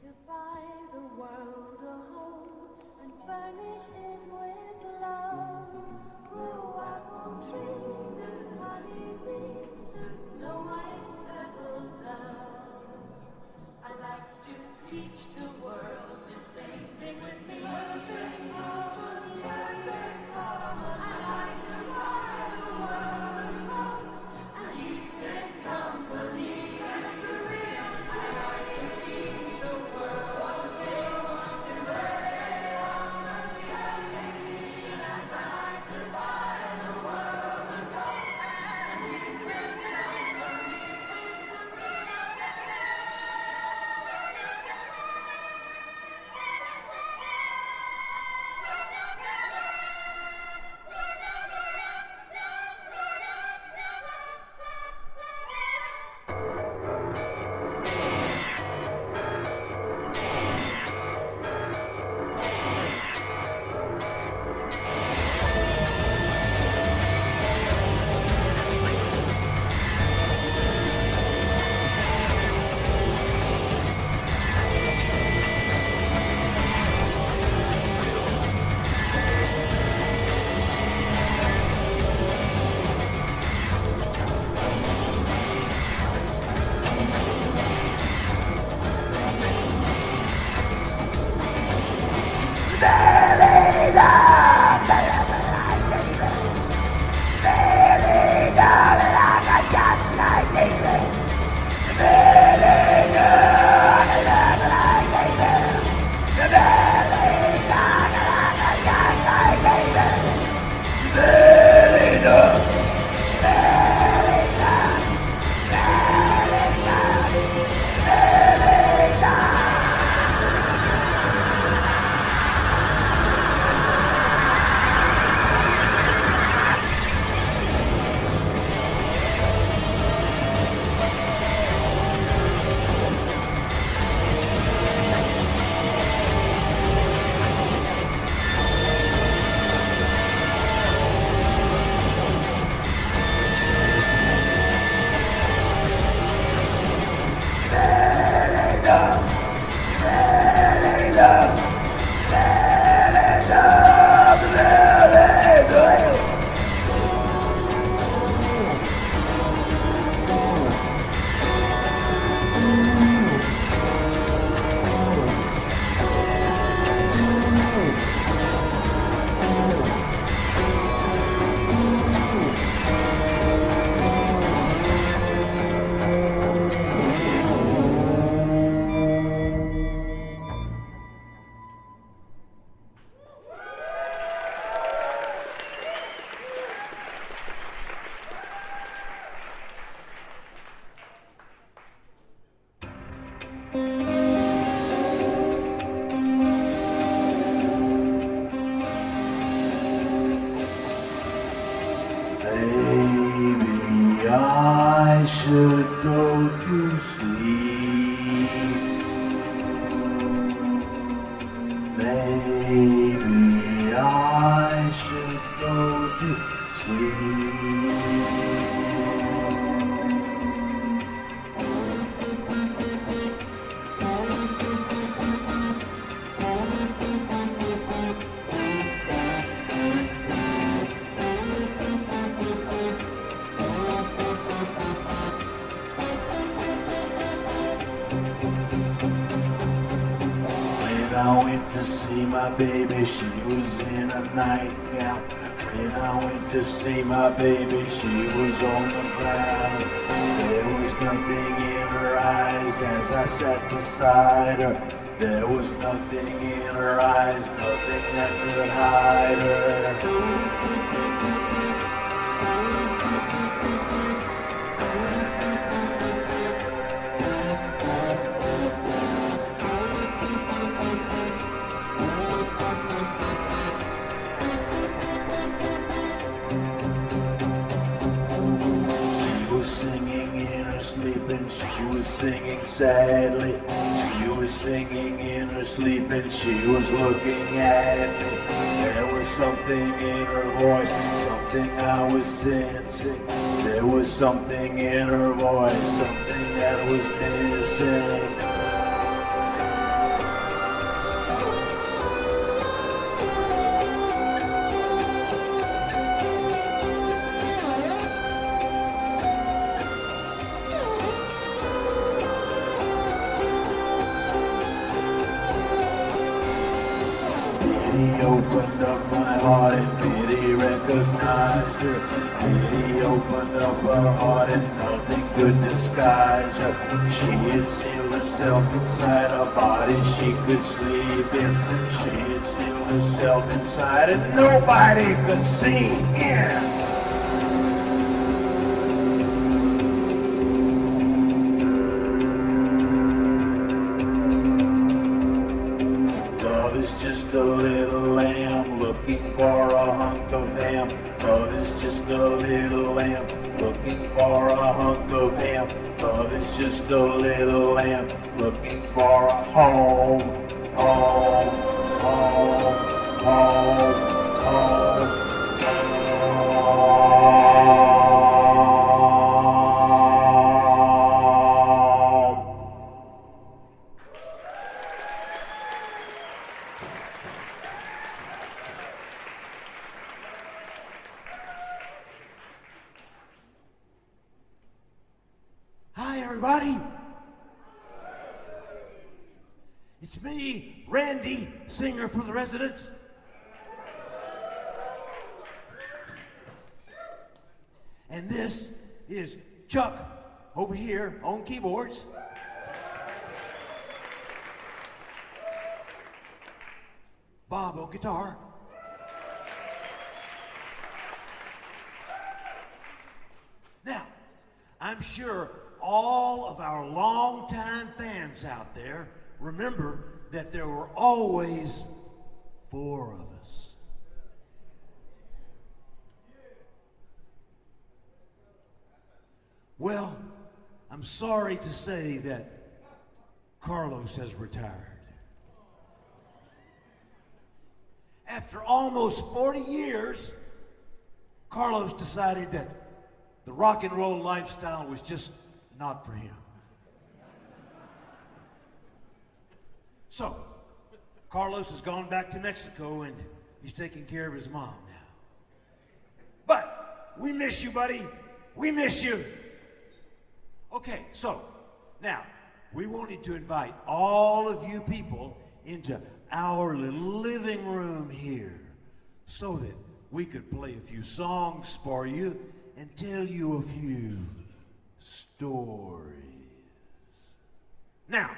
to buy the world a home and furnish it with love. Grow apple trees and honey bees and snow white turtle doves. I like to teach the world to sing with me. Perfect common, perfect common. I like to buy the world a home and keep it company. That's the real. I like to teach the world to sing today on the melody. And I like to buy the world a home and keep it company. Maybe I should go to sleep. Maybe I should go to sleep. When I went to see my baby, she was in a nightgown. When I went to see my baby, she was on the ground. There was nothing in her eyes as I sat beside her. There was nothing in her eyes, nothing that could hide her. She was singing sadly. She was singing in her sleep and she was looking at me. There was something in her voice, something I was sensing. There was something in her voice, something that was missing. opened up my heart and pity recognized her. Pity opened up her heart and nothing could disguise her. She had sealed herself inside a body she could sleep in. She had sealed herself inside and nobody could see in. Love is just a little lamb looking for a hunk of ham. Love is just a little lamb looking for a hunk of ham. Love is just a little lamb looking for a home. Home, home, home, home, home. Hi, everybody. It's me, Randy, singer for the residents. And this is Chuck over here on keyboards. Bob on guitar. Now, I'm sure all of our longtime fans out there remember that there were always 4 of us. Well, I'm sorry to say that Carlos has retired. After almost 40 years, Carlos decided that the rock and roll lifestyle was just not for him. So, Carlos has gone back to Mexico and he's taking care of his mom now. But we miss you, buddy. We miss you. Okay, so now we wanted to invite all of you people into our little living room here so that we could play a few songs for you and tell you a few stories. Now,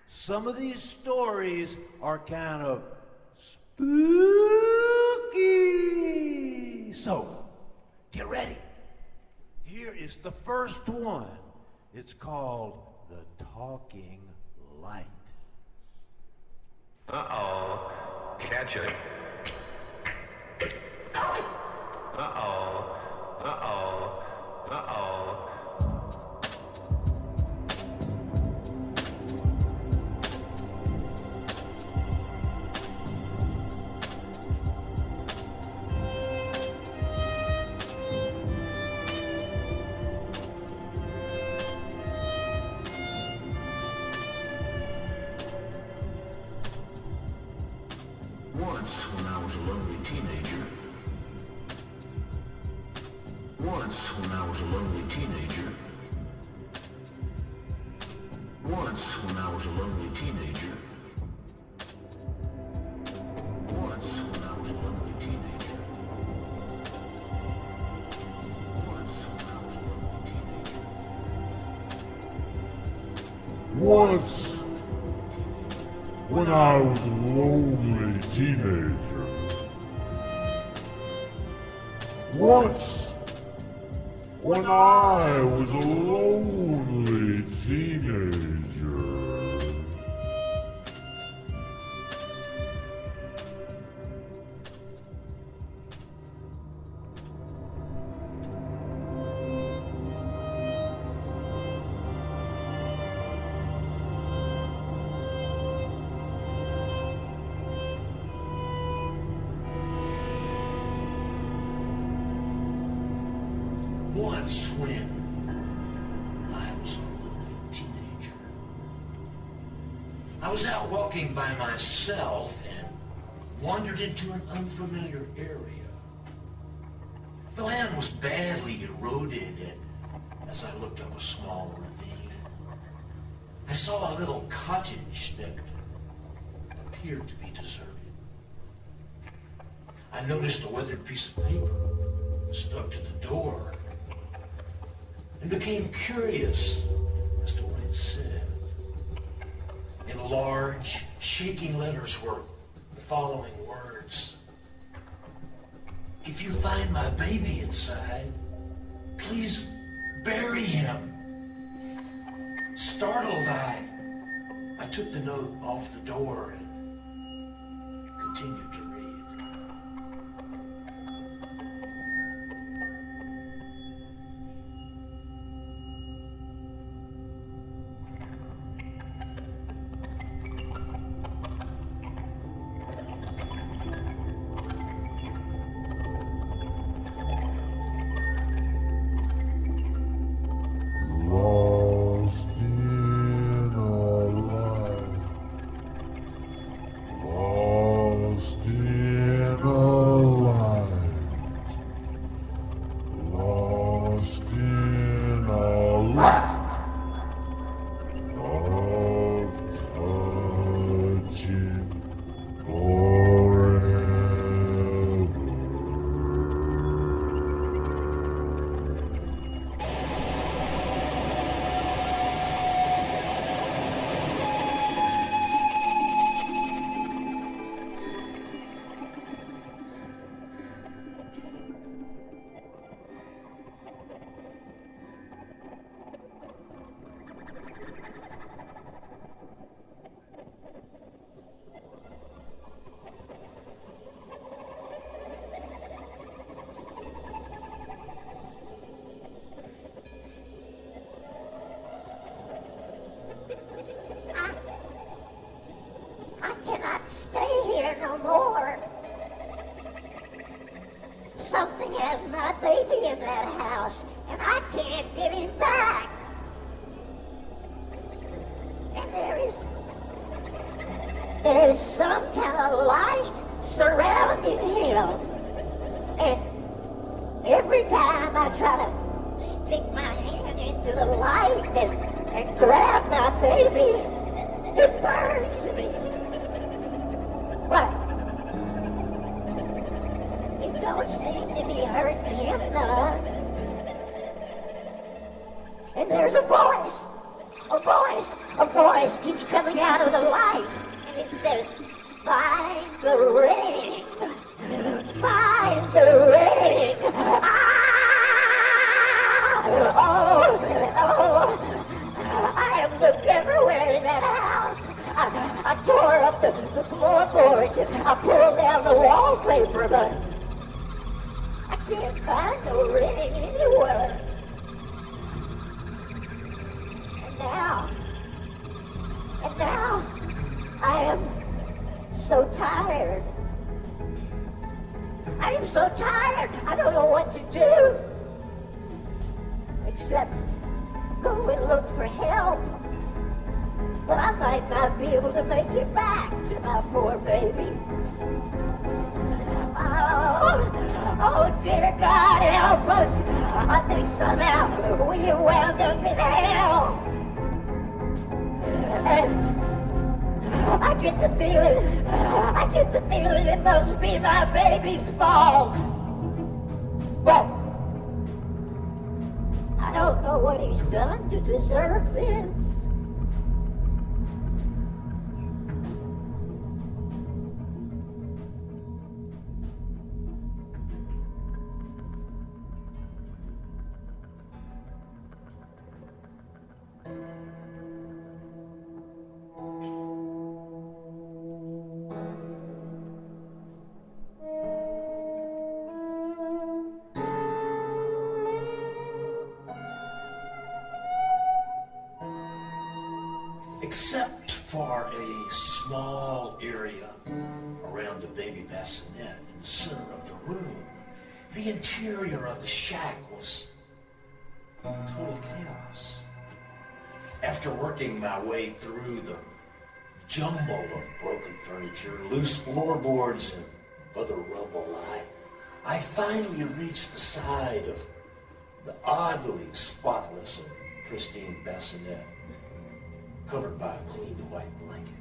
some of these stories are kind of spooky. So, get ready. Here is the first one. It's called The Talking Light. Uh-oh. Catch it. Uh-oh. Uh-oh. Uh-oh. Once, when I was a lonely teenager. Once, when I was a lonely teenager. Once, when I was a lonely teenager. Once, when I was a lonely teenager. Once, when I was a lonely teenager. Once, when I was a lonely teenager. Once, when I was a lonely teenager. Once when I was a lonely teenager, I was out walking by myself and wandered into an unfamiliar area. The land was badly eroded, and as I looked up a small ravine, I saw a little cottage that appeared to be deserted. I noticed a weathered piece of paper stuck to the door and became curious as to what it said. In large, shaking letters were the following words. If you find my baby inside, please bury him. Startled, I took the note off the door and continued to read. Lost in a light. Lost in a light. Lost in a lack of touching forever. I cannot stay here no more. Something has my baby in that house, and I can't get him back. And there is some kind of light surrounding him. And every time I try to stick my hand into the light and grab my baby, it burns me. But it don't seem to be hurting him none. And there's a voice keeps coming out of the light, and it says, "Find the ring, find the ring." I have looked everywhere in that house. I tore up the floorboards and I pulled down the wallpaper, but I can't find the ring anywhere. And now, I am so tired. I am so tired. I don't know what to do. Except go and look for help. But I might not be able to make it back to my poor baby. Oh, dear God, help us. I think somehow we have wound up in hell. And I get the feeling it must be my baby's fault. But I don't know what he's done to deserve this. Except for a small area around the baby bassinet in the center of the room, the interior of the shack was total chaos. After working my way through the jumble of broken furniture, loose floorboards, and other rubble, I finally reached the side of the oddly spotless and pristine bassinet, covered by a clean white blanket.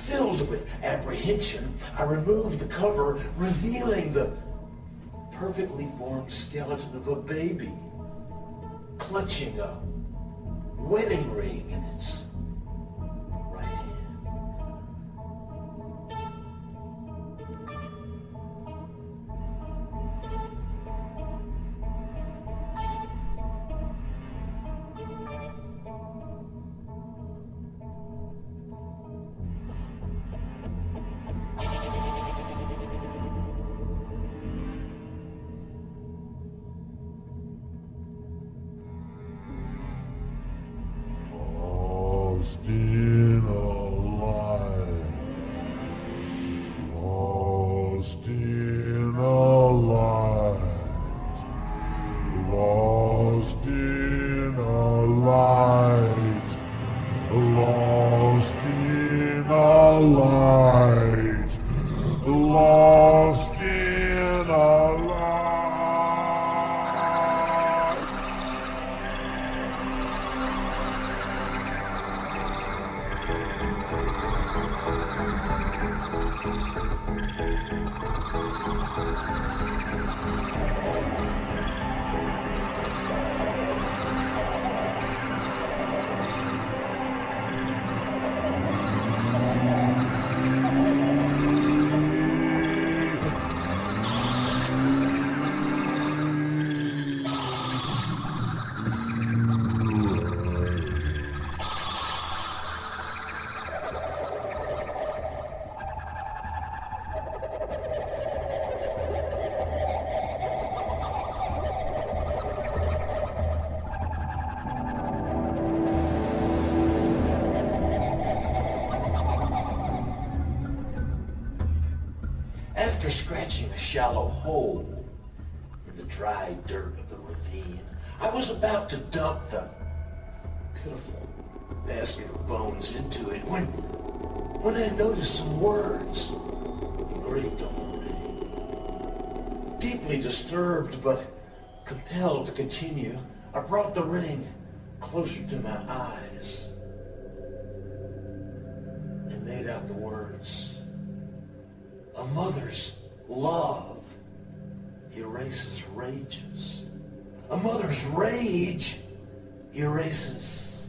Filled with apprehension, I removed the cover, revealing the perfectly formed skeleton of a baby, clutching a wedding ring in its right hand. Lost in a light. Lost in a light. Lost in a light. Lost in a light. Lost in a light. After scratching a shallow hole in the dry dirt of the ravine, I was about to dump the pitiful basket of bones into it when I noticed some words engraved on the ring. Deeply disturbed but compelled to continue, I brought the ring closer to my eyes and made out the words, "A mother's love erases rages. A mother's rage erases."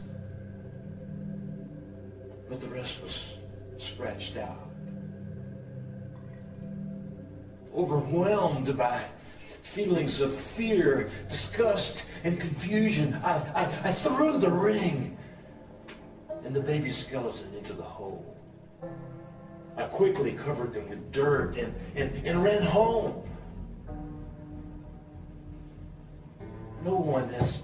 But the rest was scratched out. Overwhelmed by feelings of fear, disgust, and confusion, I threw the ring and the baby skeleton into the hole. I quickly covered them with dirt and ran home. No one has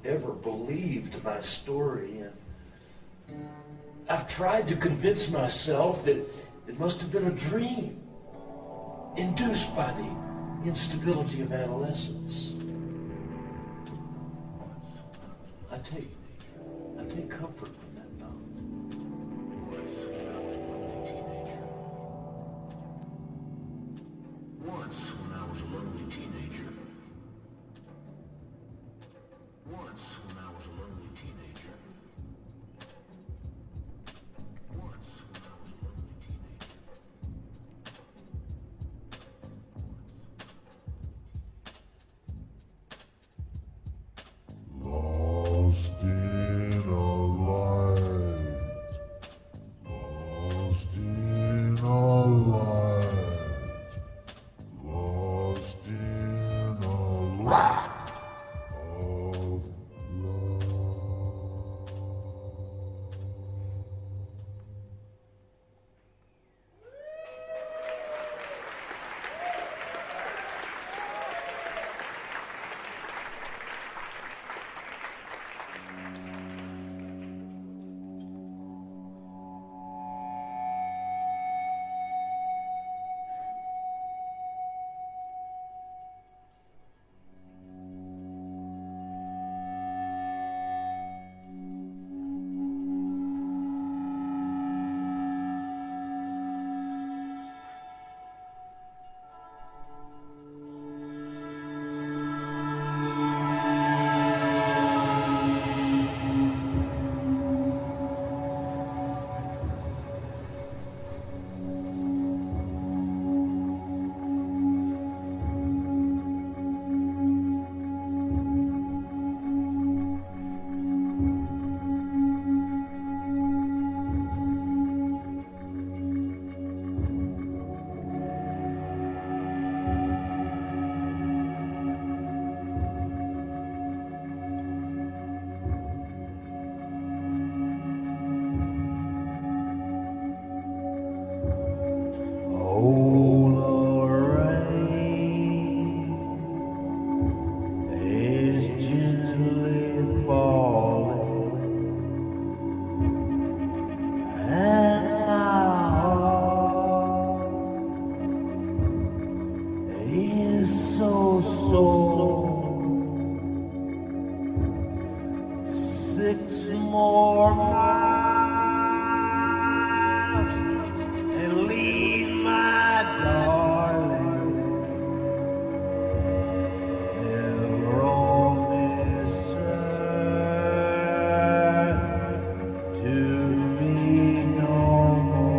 ever believed my story, and I've tried to convince myself that it must have been a dream induced by the instability of adolescence. I take comfort from that thought. Once, when I was a lonely teenager. Once, when I was a lonely teenager. Once, when I was a lonely teenager. Lost in a light. Lost in a light. Lost in a lack of love. is so sore. 6 more miles and leave my darling. Never on this earth to me no more.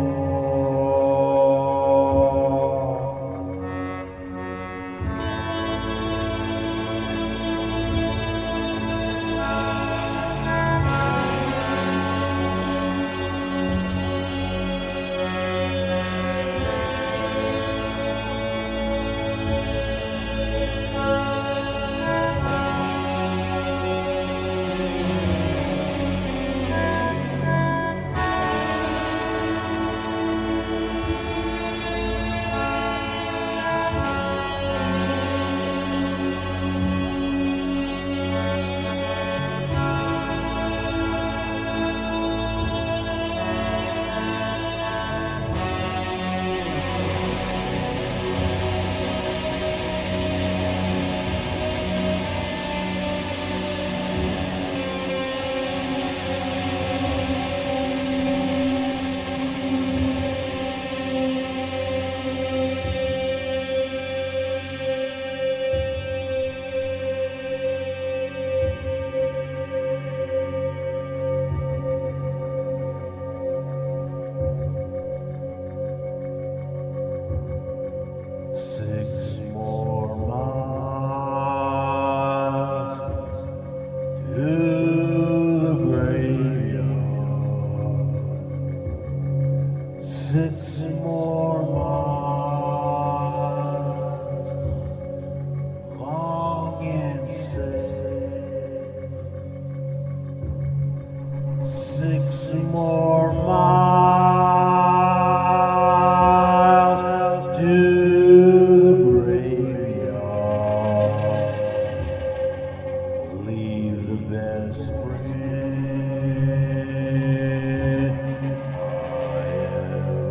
Six more miles, long and sad. 6 more miles to the graveyard. Leave the best friend I ever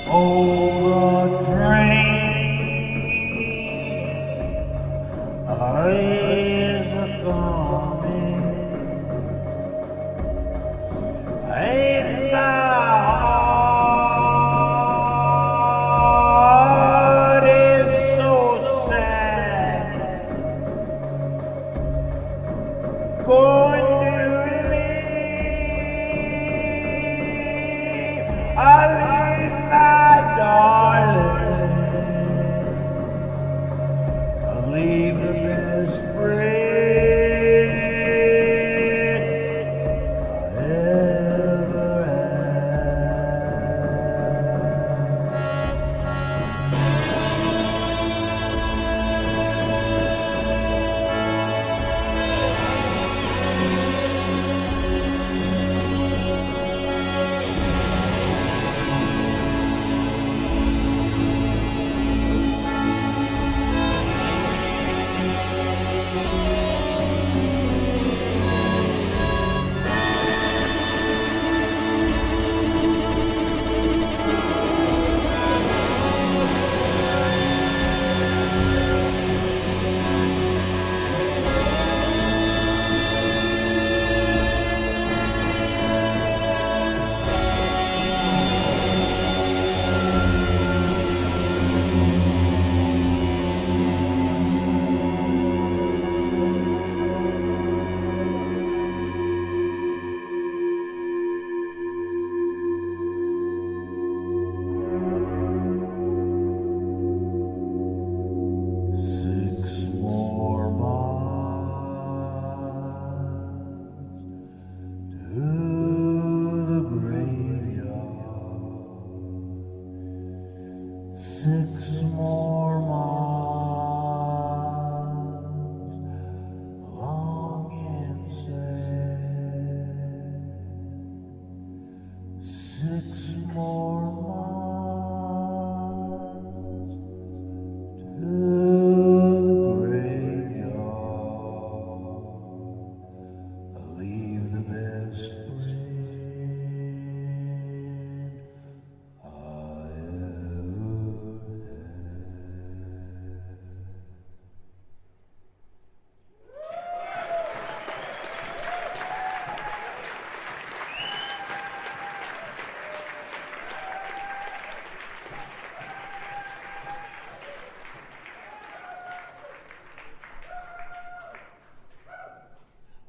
Oh, the train is a-coming, and my heart is so sad, going to leave. I leave my darling. I leave the best friend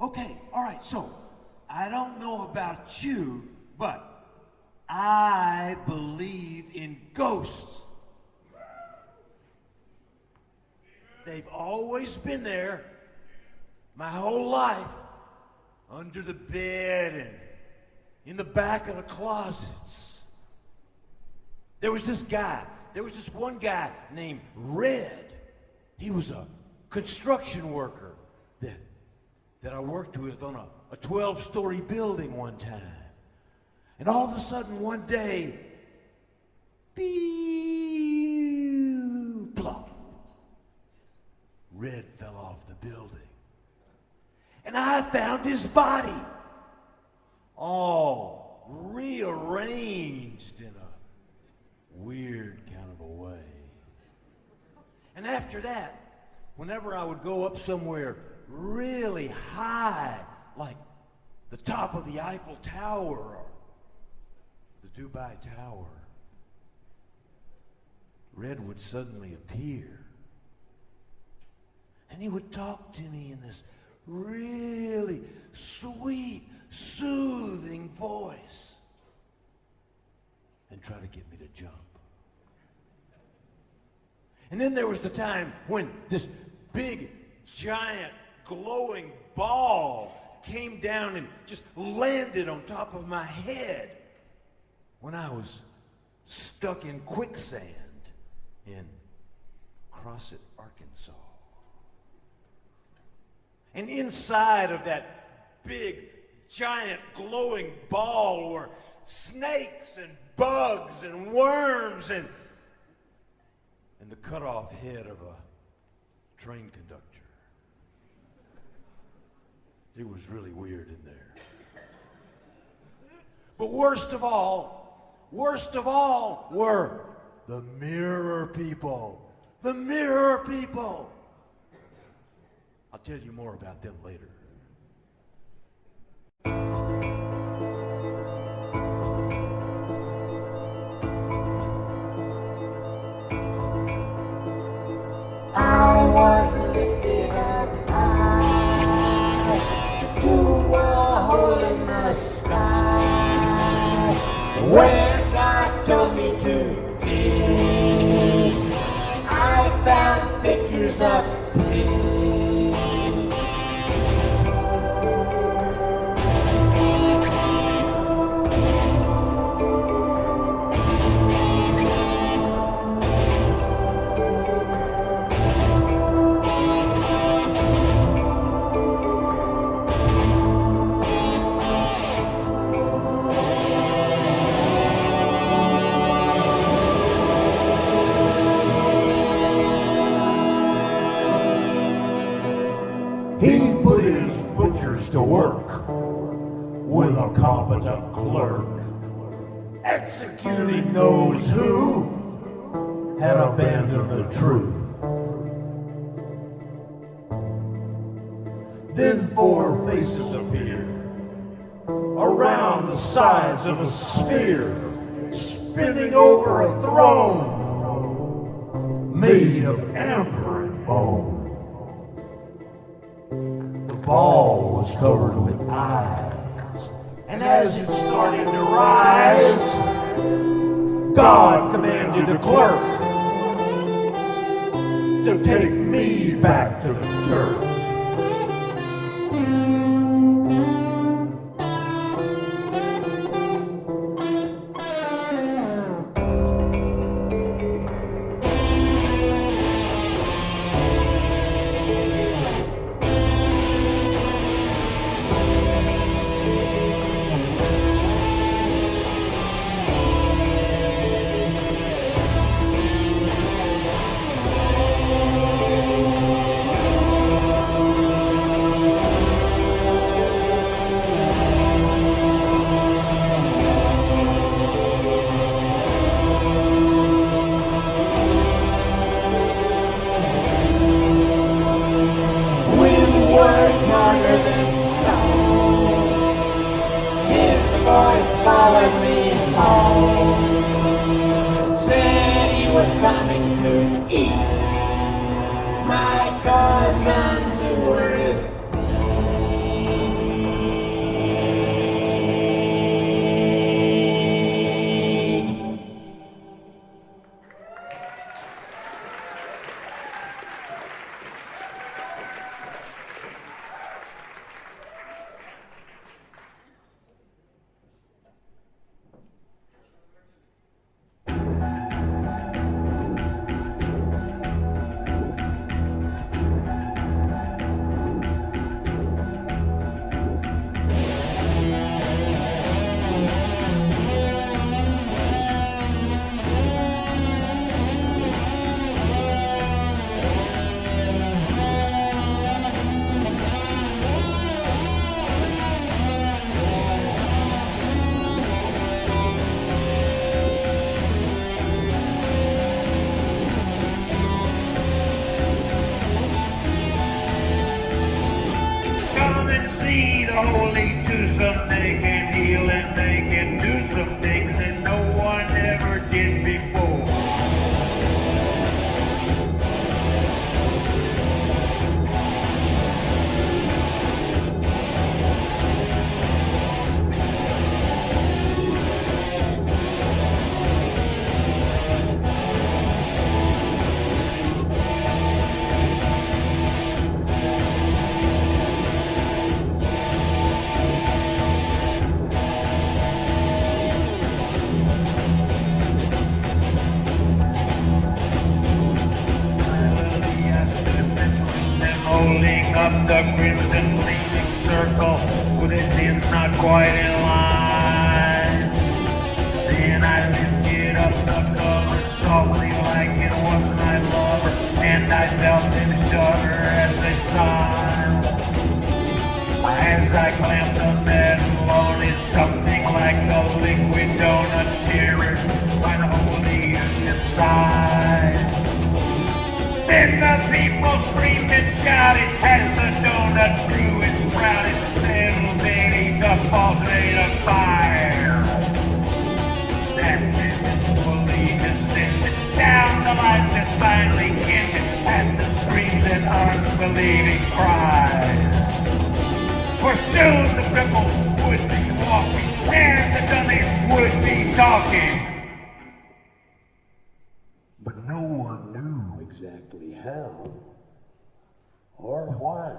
Okay, all right, so I don't know about you, but I believe in ghosts. They've always been there my whole life, under the bed and in the back of the closets. There was this one guy named Red. He was a construction worker that I worked with on a 12-story building one time. And all of a sudden one day, plop, Red fell off the building. And I found his body all rearranged in a weird kind of a way. And after that, whenever I would go up somewhere really high, like the top of the Eiffel Tower or the Dubai Tower, Red would suddenly appear. And he would talk to me in this really sweet, soothing voice and try to get me to jump. And then there was the time when this big, giant, glowing ball came down and just landed on top of my head when I was stuck in quicksand in Crossett, Arkansas. And inside of that big, giant, glowing ball were snakes and bugs and worms and the cut-off head of a train conductor. It was really weird in there. But worst of all were the mirror people. The mirror people. I'll tell you more about them later. I was lifted up high to a hole in the sky where God told me to dig. I found figures of pigs. He put his butchers to work with a competent clerk, executing those who had abandoned the truth. Then four faces appeared around the sides of a sphere, spinning over a throne made of amber and bone. The ball was covered with eyes, and as it started to rise, God commanded the clerk to take me back to the dirt. Followed me home, said he was coming to eat my cousins who were his holy to some they can heal and they can do some things that no one ever did before. Holding up the crimson gleaming circle with its ends not quite in line. Then I lifted up the cover softly like it was my lover, and I felt them shudder as they sighed. As I clamped the metal on it, something like a liquid donut shivered by the holy inside. Then the people screamed and shouted as the donut grew and sprouted. Little bitty dust balls made of fire that eventually descended down the lights and finally ended at the screams and unbelieving cries. For soon the cripples would be walking and the dummies would be talking. But no one knew exactly how or why.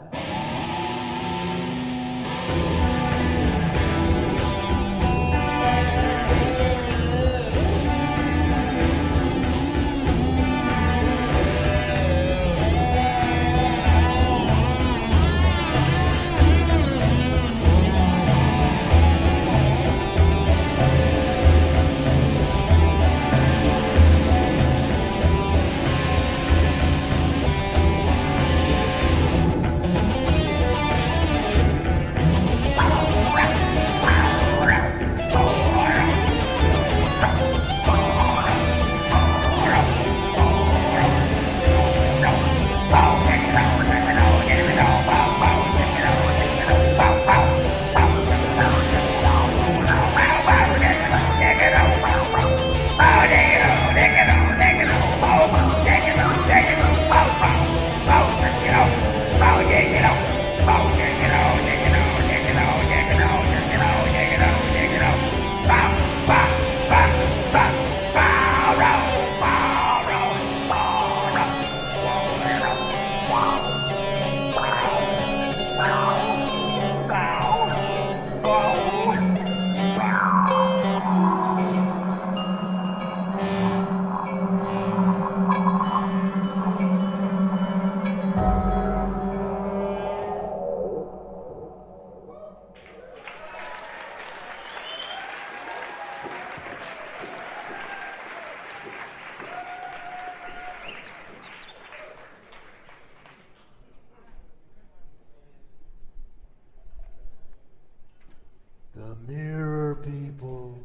The mirror people.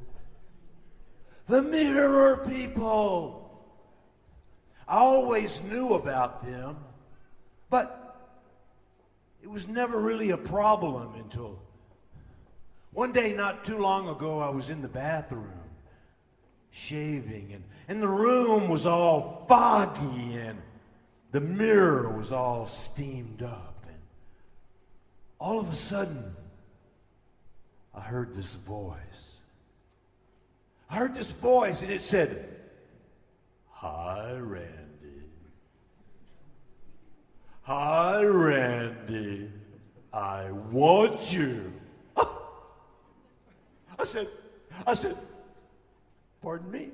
The mirror people. I always knew about them, but it was never really a problem until one day not too long ago I was in the bathroom shaving and the room was all foggy and the mirror was all steamed up, and all of a sudden I heard this voice. I heard this voice and it said, "Hi, Randy. Hi, Randy. I want you." I said, "Pardon me?"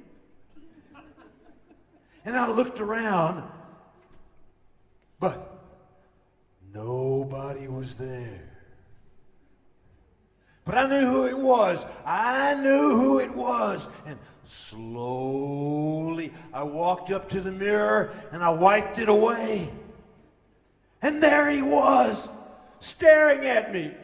And I looked around, but nobody was there. But I knew who it was. I knew who it was. And slowly I walked up to the mirror and I wiped it away. And there he was, staring at me.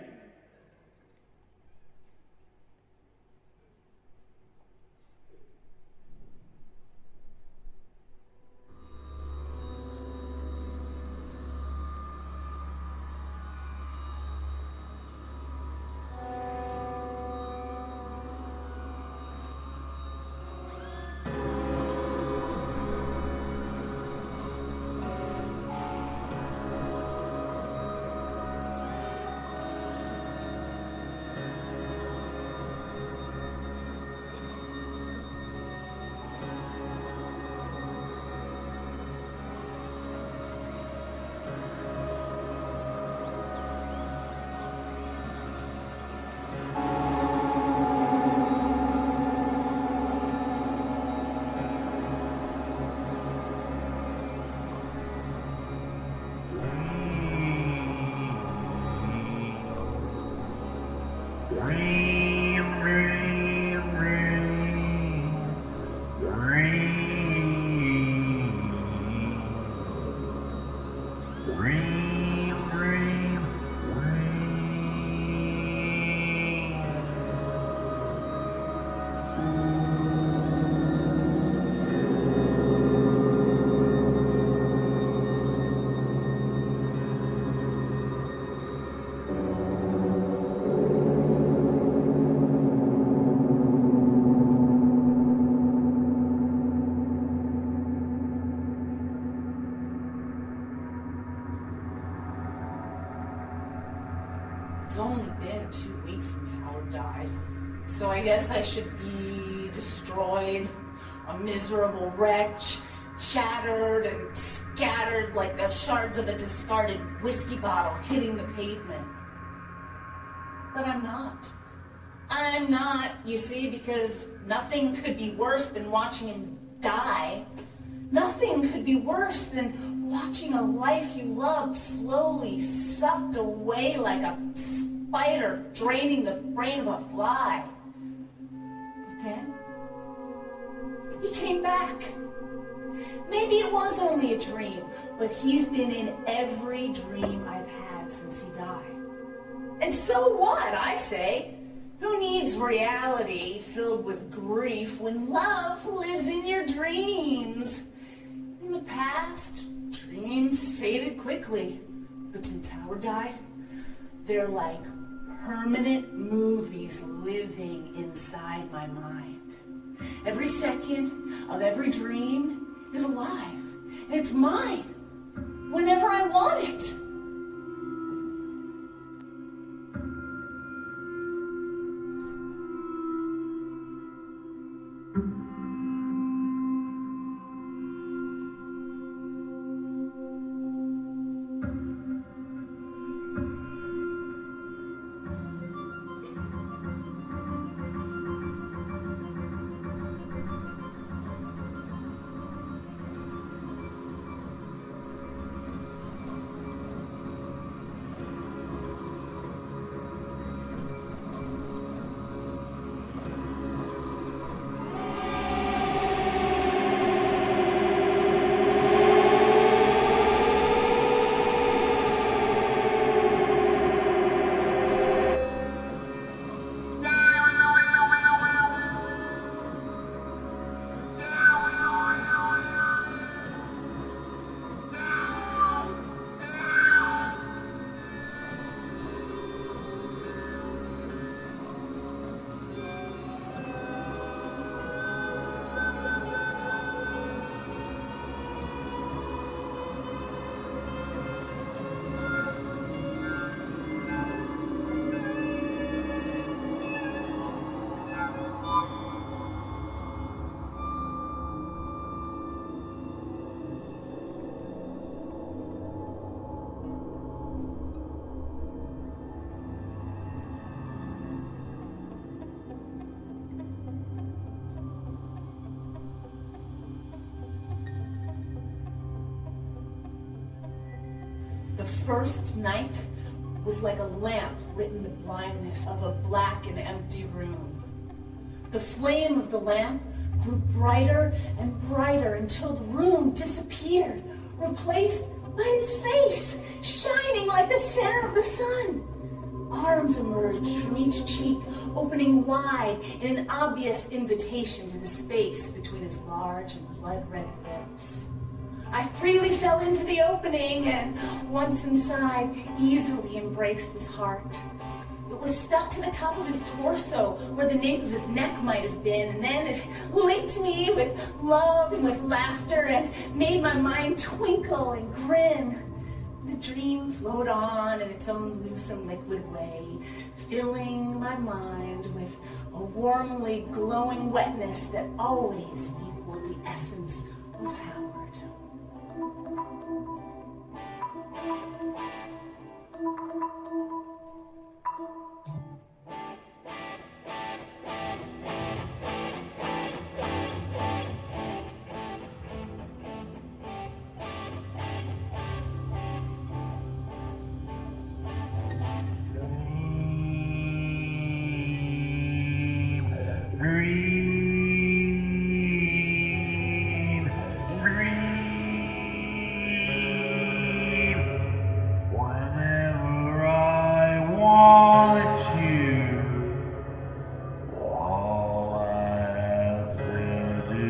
Dream, dream, dream, dream, dream, dream, It's only been 2 weeks since Howard died, so I guess I should be destroyed, a miserable wretch, shattered and scattered like the shards of a discarded whiskey bottle hitting the pavement. But I'm not. I'm not, you see, because nothing could be worse than watching him die. Nothing could be worse than watching a life you loved slowly sucked away like a spider draining the brain of a fly. But then, he came back. Maybe it was only a dream, but he's been in every dream I've had since he died. And so what, I say? Who needs reality filled with grief when love lives in your dreams? In the past, dreams faded quickly, but since Howard died, they're like permanent movies living inside my mind. Every second of every dream is alive, and it's mine whenever I want it. The first night was like a lamp lit in the blindness of a black and empty room. The flame of the lamp grew brighter and brighter until the room disappeared, replaced by his face, shining like the center of the sun. Arms emerged from each cheek, opening wide in an obvious invitation to the space between his large and blood-red lips. I freely fell into the opening and, once inside, easily embraced his heart. It was stuck to the top of his torso, where the nape of his neck might have been, and then it linked me with love and with laughter and made my mind twinkle and grin. The dream flowed on in its own loose and liquid way, filling my mind with a warmly glowing wetness that always equaled the essence of Howard. green, green. Whenever I want you, all I have to do.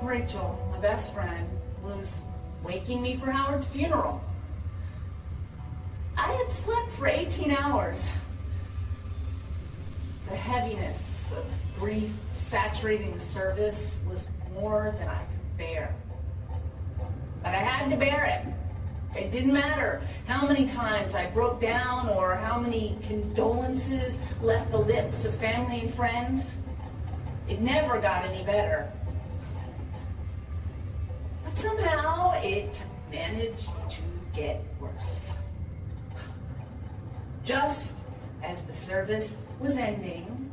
Rachel, my best friend, was waking me for Howard's funeral. I had slept for 18 hours. The heaviness of grief saturating the service was more than I could bear. But I had to bear it. It didn't matter how many times I broke down or how many condolences left the lips of family and friends. It never got any better. But somehow it managed to get worse. Just as the service was ending,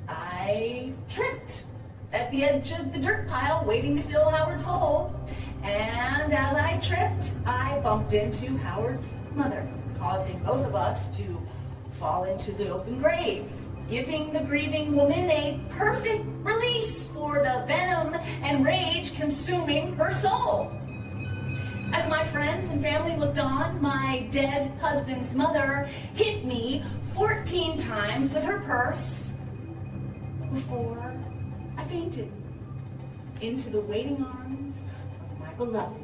I tripped at the edge of the dirt pile waiting to fill Howard's hole. And as I tripped, I bumped into Howard's mother, causing both of us to fall into the open grave, giving the grieving woman a perfect release for the venom and rage consuming her soul. As my friends and family looked on, my dead husband's mother hit me 14 times with her purse before I fainted into the waiting arms of my beloved.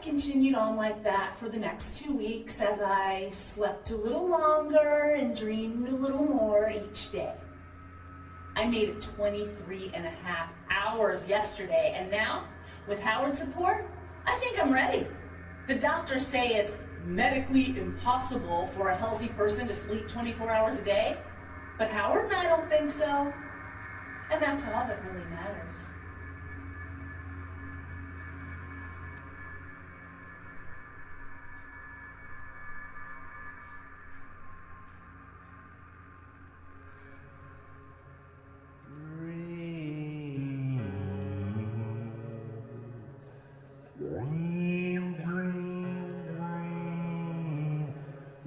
Continued on like that for the next 2 weeks as I slept a little longer and dreamed a little more each day. I made it 23 and a half hours yesterday, and now, with Howard's support, I think I'm ready. The doctors say it's medically impossible for a healthy person to sleep 24 hours a day, but Howard and I don't think so, and that's all that really matters. Green, green, green,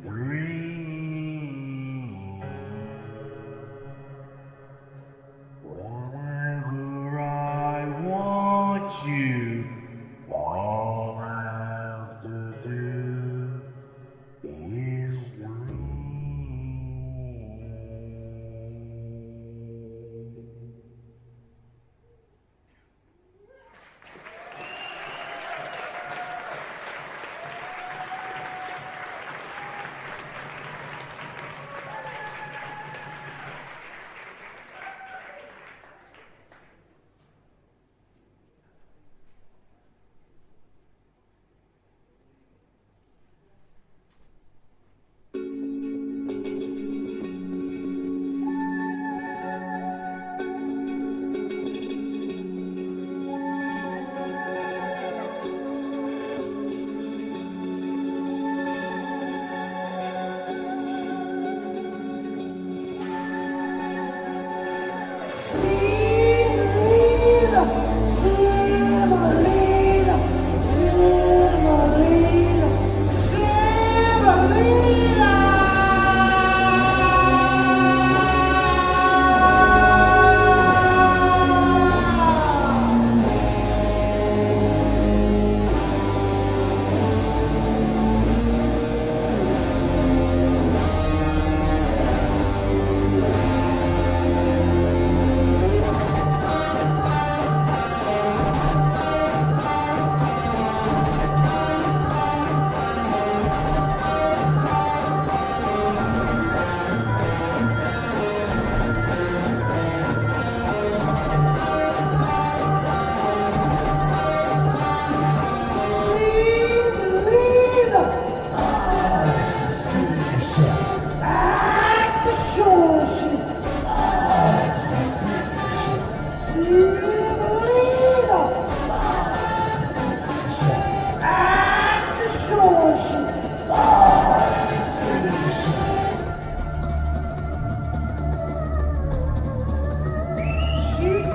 green. Whenever I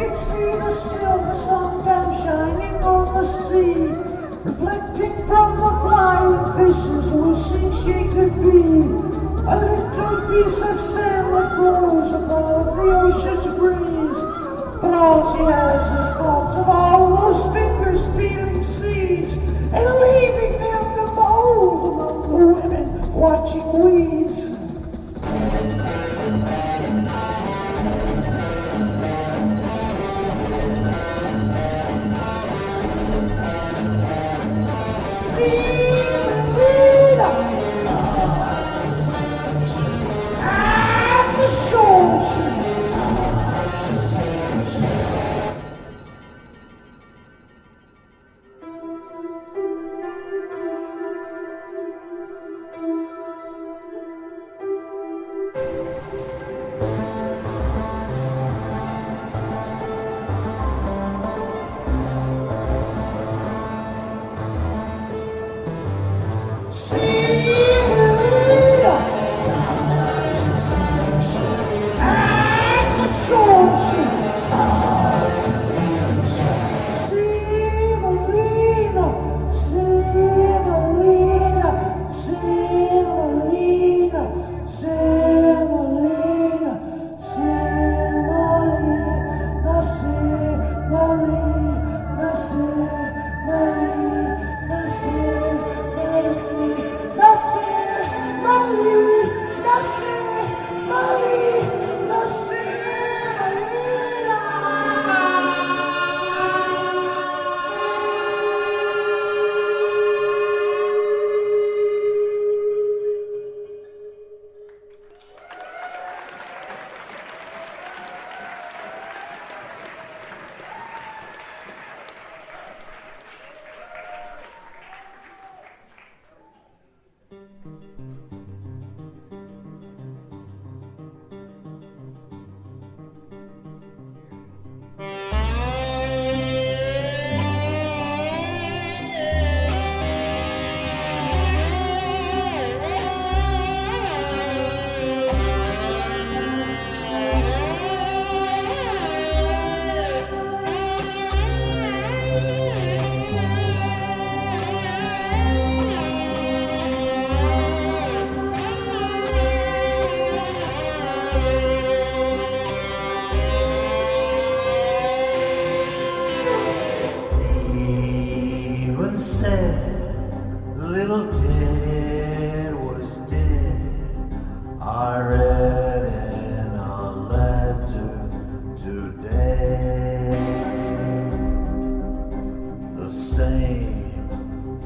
could see the silver sundown shining on the sea, reflecting from the flying fishes, wishing she could be a little piece of sand that glows above the ocean's breeze. But all she has is thoughts of all those fingers peeling seeds and leaving them to mold among the women watching weeds.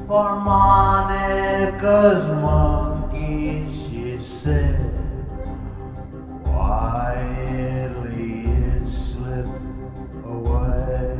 For Monica's monkey, she said, quietly it slipped away.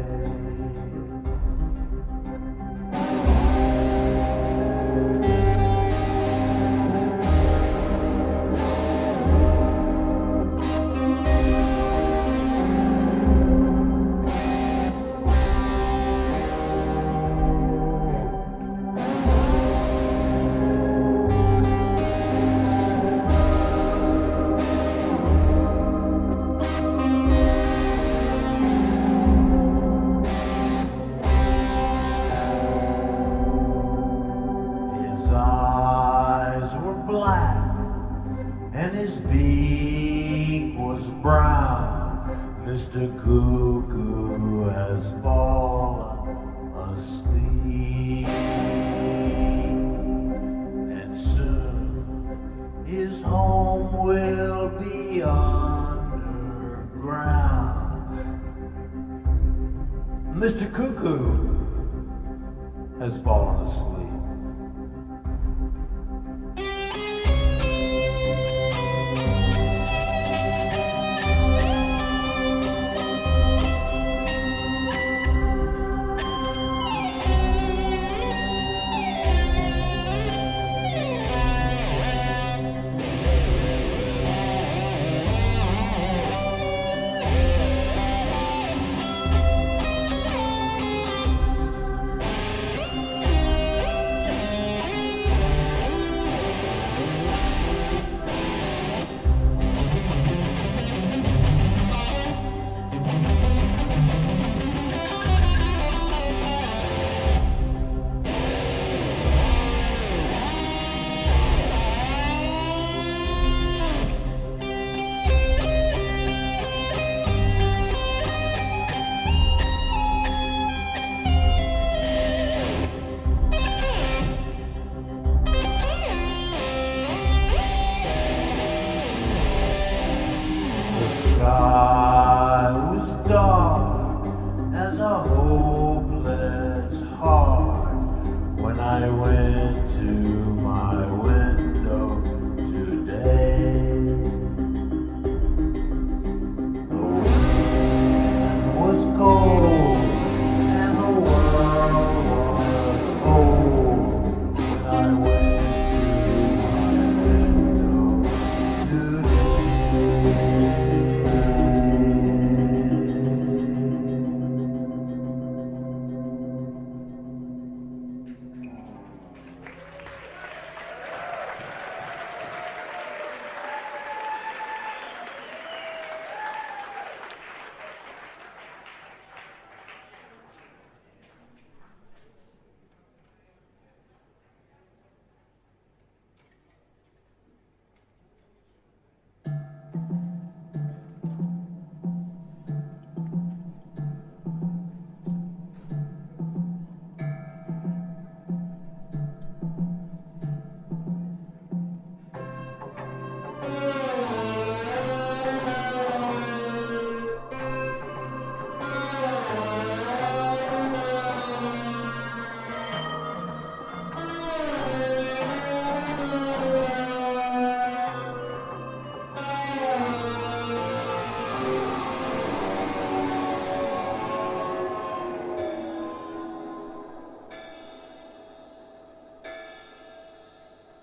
Mr. Cuckoo has fallen asleep, and soon his home will be underground. Mr. Cuckoo has fallen asleep. cold and the world was old when I went to my window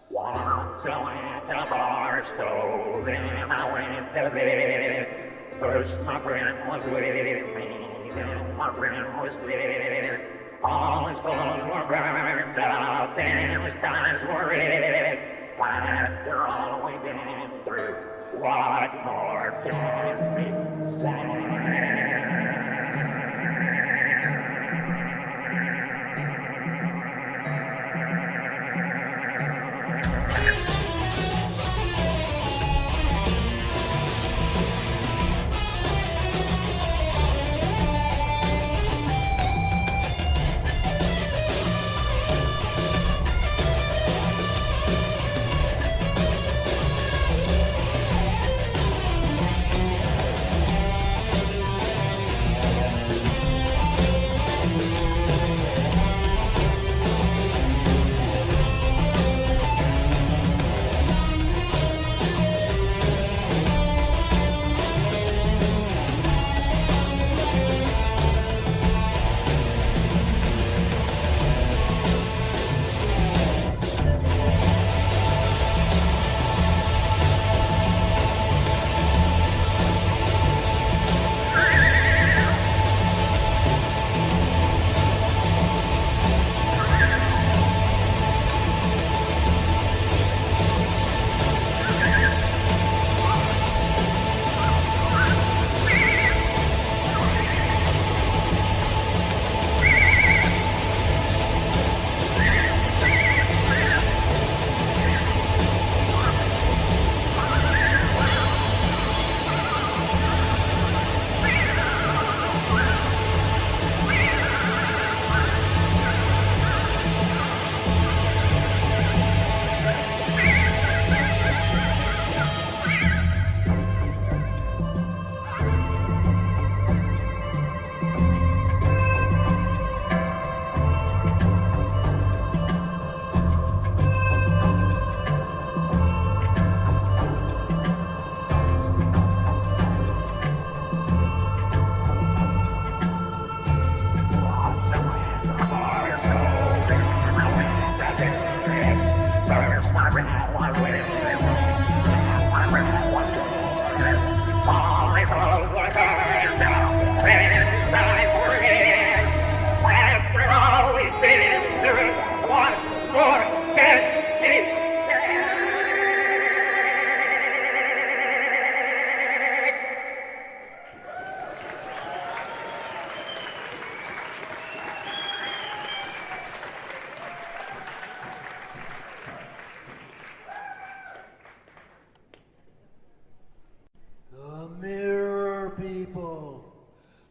Once I went to bar stove, then I went to bed. First my friend was with me, then my friend was dead. All his clothes were burned out, then his ties were red. After all we've been through, what more can be said?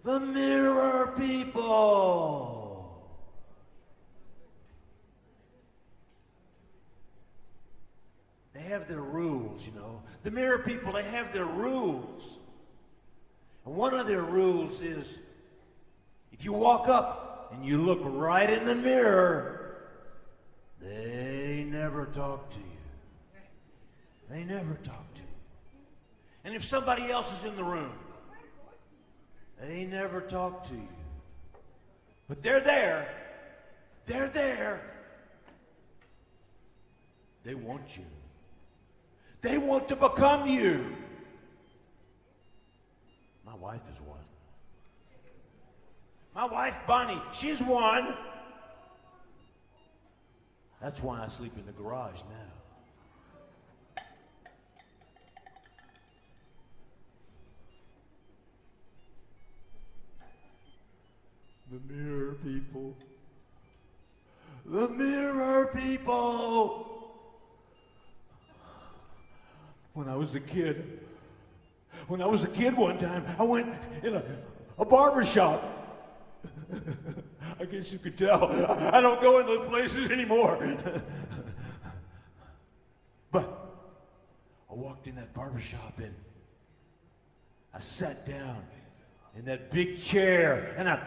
The mirror people. They have their rules, you know. The mirror people, they have their rules. And one of their rules is, if you walk up and you look right in the mirror, they never talk to you. They never talk to you. And if somebody else is in the room, they never talk to you. But they're there. They're there. They want you. They want to become you. My wife is one. My wife, Bonnie, she's one. That's why I sleep in the garage now. The mirror people. The mirror people. When I was a kid one time, I went in a barber shop. I guess you could tell. I don't go in those places anymore. But I walked in that barber shop and I sat down in that big chair and I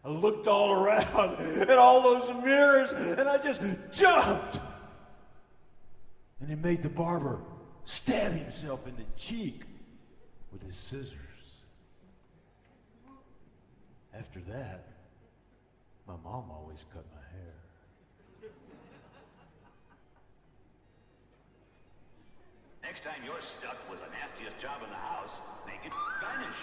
looked all around at all those mirrors and I just jumped. And it made the barber stab himself in the cheek with his scissors. After that, my mom always cut my hair. Next time you're stuck with the nastiest job in the house, make it vanish.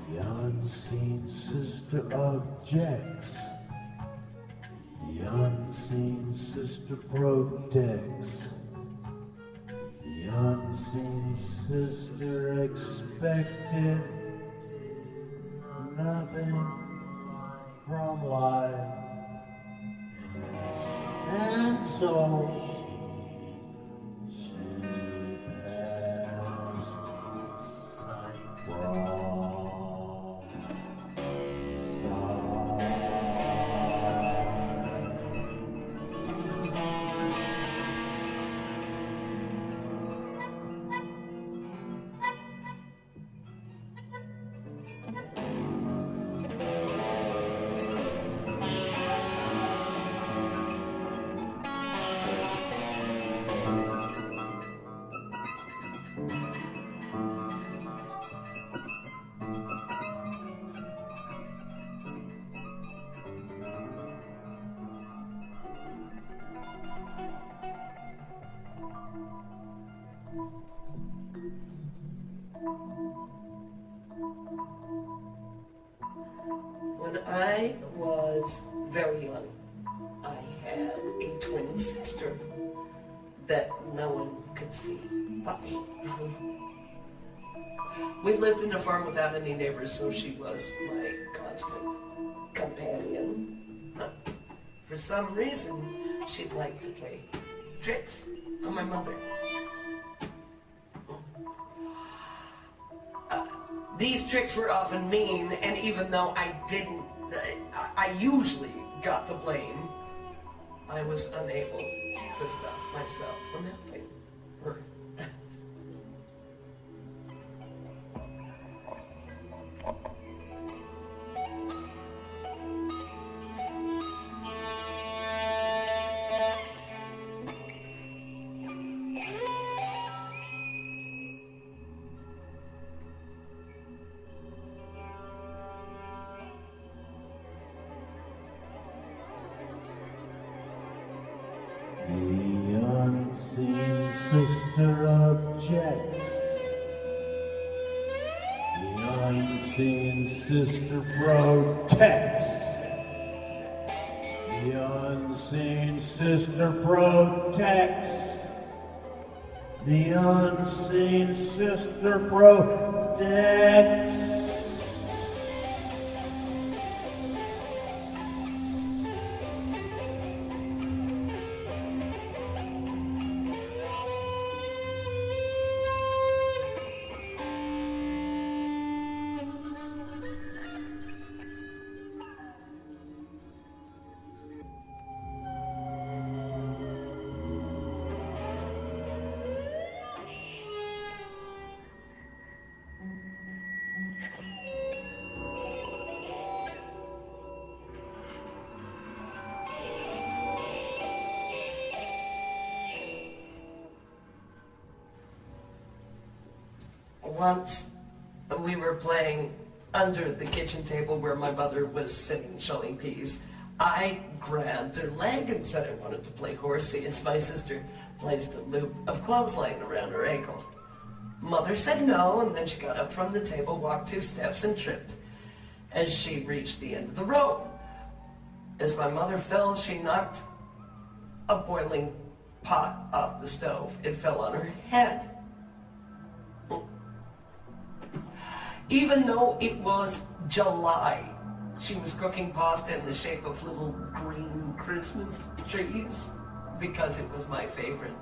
The unseen sister objects. The unseen sister protects. The unseen sister expected nothing from life. And so she passed from When I was very young, I had a twin sister that no one could see but me. We lived in a farm without any neighbors, so she was my constant companion. For some reason, she liked to play tricks on my mother. These tricks were often mean, and even though I didn't, I usually got the blame, I was unable to stop myself from helping her. the unseen unseen sister protects. The unseen sister protects. The unseen sister protects. Once we were playing under the kitchen table where my mother was sitting shelling peas. I grabbed her leg and said I wanted to play horsey as my sister placed a loop of clothesline around her ankle. Mother said no, and then she got up from the table, walked 2 steps, and tripped as she reached the end of the rope. As my mother fell, she knocked a boiling pot off the stove. It fell on her head. Even though it was July, she was cooking pasta in the shape of little green Christmas trees because it was my favorite.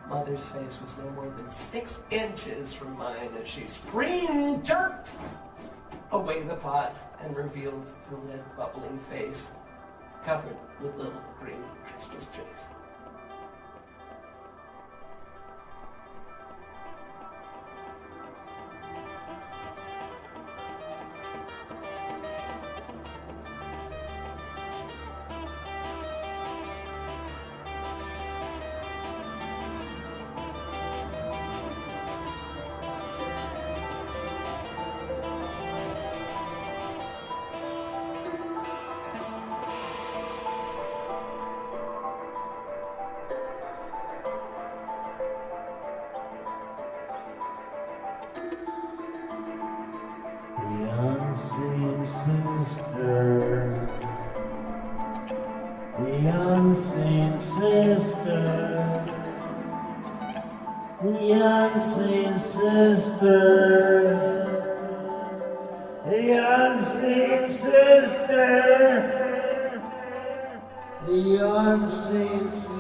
Mother's face was no more than 6 inches from mine as she screamed, jerked away the pot, and revealed her red bubbling face covered with little green Christmas trees. The unseen sister, the unseen sister, the unseen sister, the unseen sister.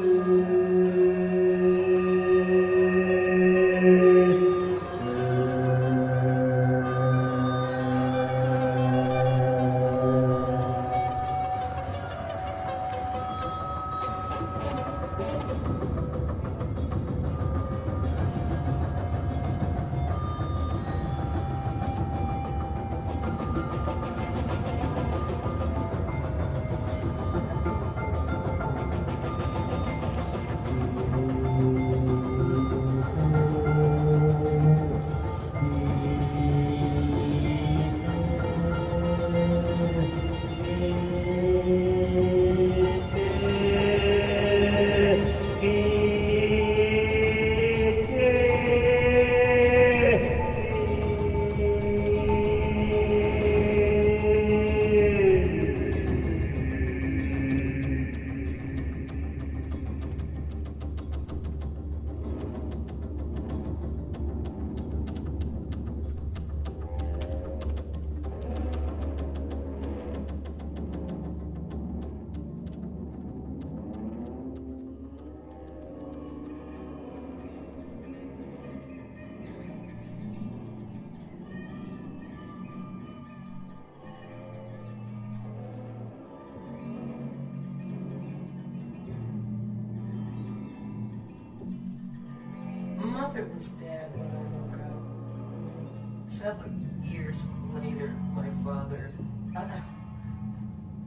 Mother was dead when I woke up. Several years later, my father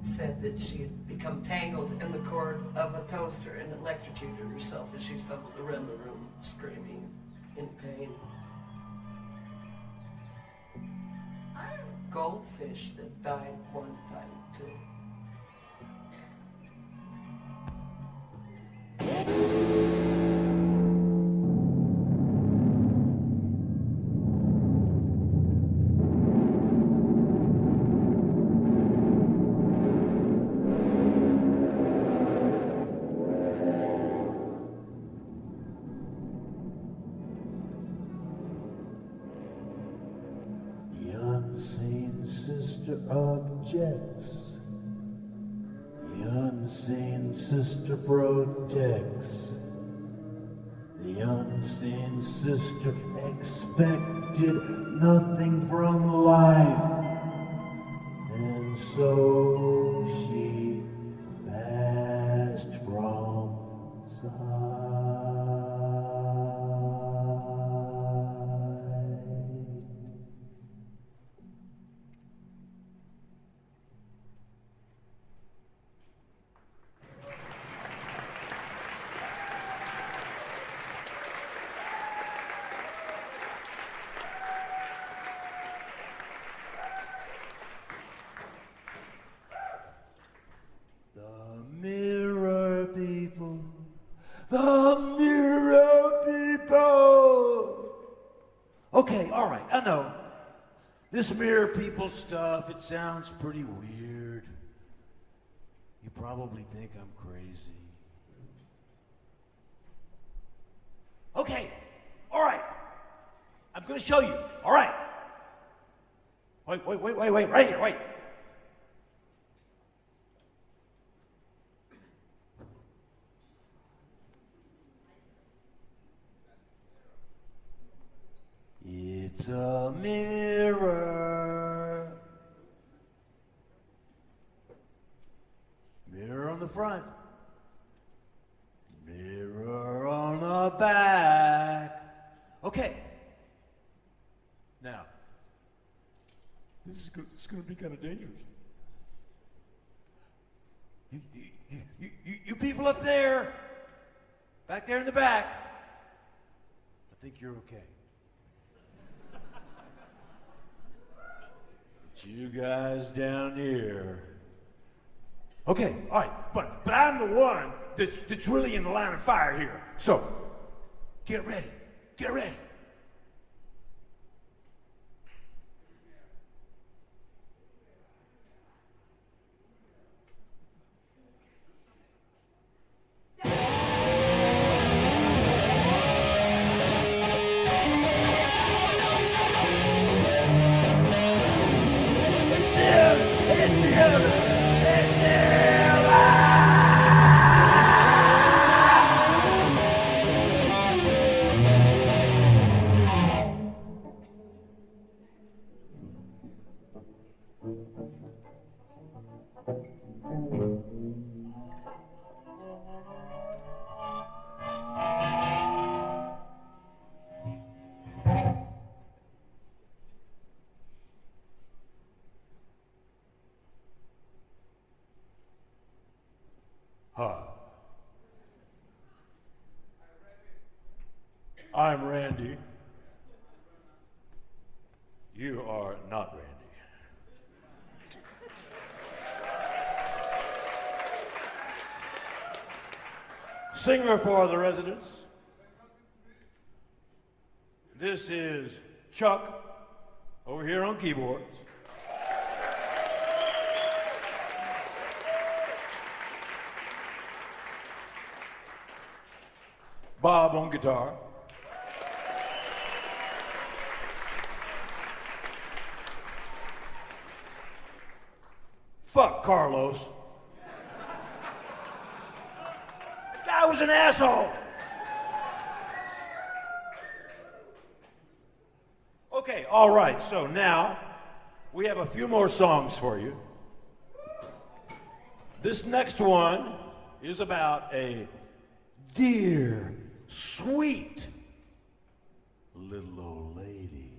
said that she had become tangled in the cord of a toaster and electrocuted herself as she stumbled around the room, screaming in pain. I had a goldfish that died one time, too. sister objects. The unseen sister protects. The unseen sister expected nothing from life, and so she passed from sight. The mirror people. Okay, all right, I know. This mirror people stuff, it sounds pretty weird. You probably think I'm crazy. Okay, all right. I'm gonna show you, all right. Wait, right here, wait. It's a mirror. Mirror on the front. Mirror on the back. Okay. Now, this is going to be kind of dangerous. You people up there, back there in the back, I think you're okay. You guys down here. Okay, all right, but I'm the one that's really in the line of fire here. So, get ready. Hi. I'm Randy. You are not Randy. Singer for the residents. This is Chuck over here on keyboards. Bob on guitar. Fuck Carlos. That guy was an asshole. Okay, all right, so now we have a few more songs for you. This next one is about a dear, sweet little old lady.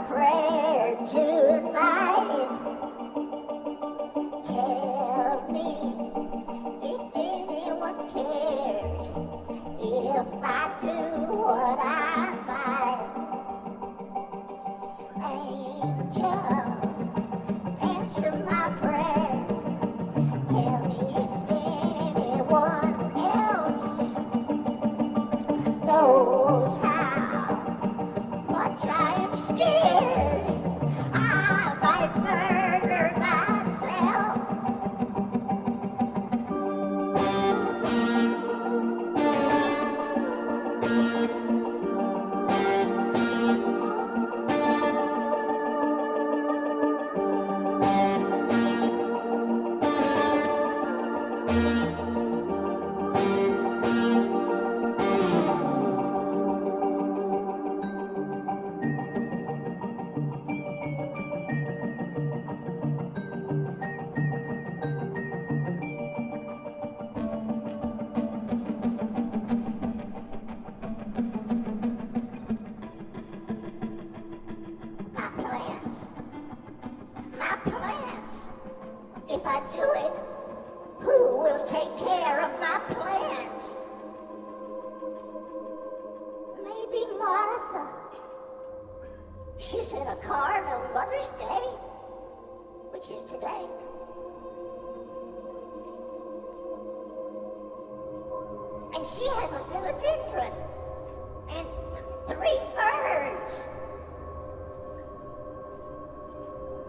prayer tonight. Tell me if anyone cares if I do what I might. Angel, answer my prayer. Tell me if anyone else knows how much I am scared I might murder myself. My plans. If I do it, who will take care of my plants? Maybe Martha. She sent a card on Mother's Day, which is today. And she has a philodendron and 3 ferns.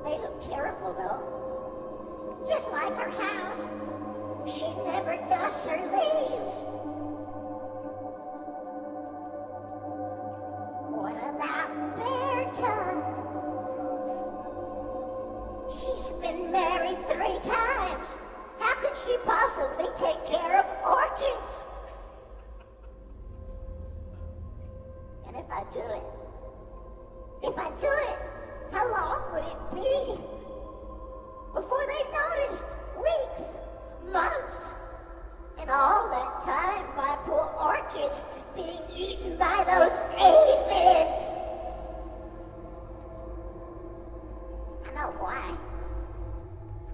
They look terrible, though. Just like her house, she never dusts her leaves. What about Berta? She's been married 3 times. How could she possibly take care of orchids? And if I do it, how long would it be before they noticed? Weeks, months, and all that time my poor orchids being eaten by those aphids. I know why.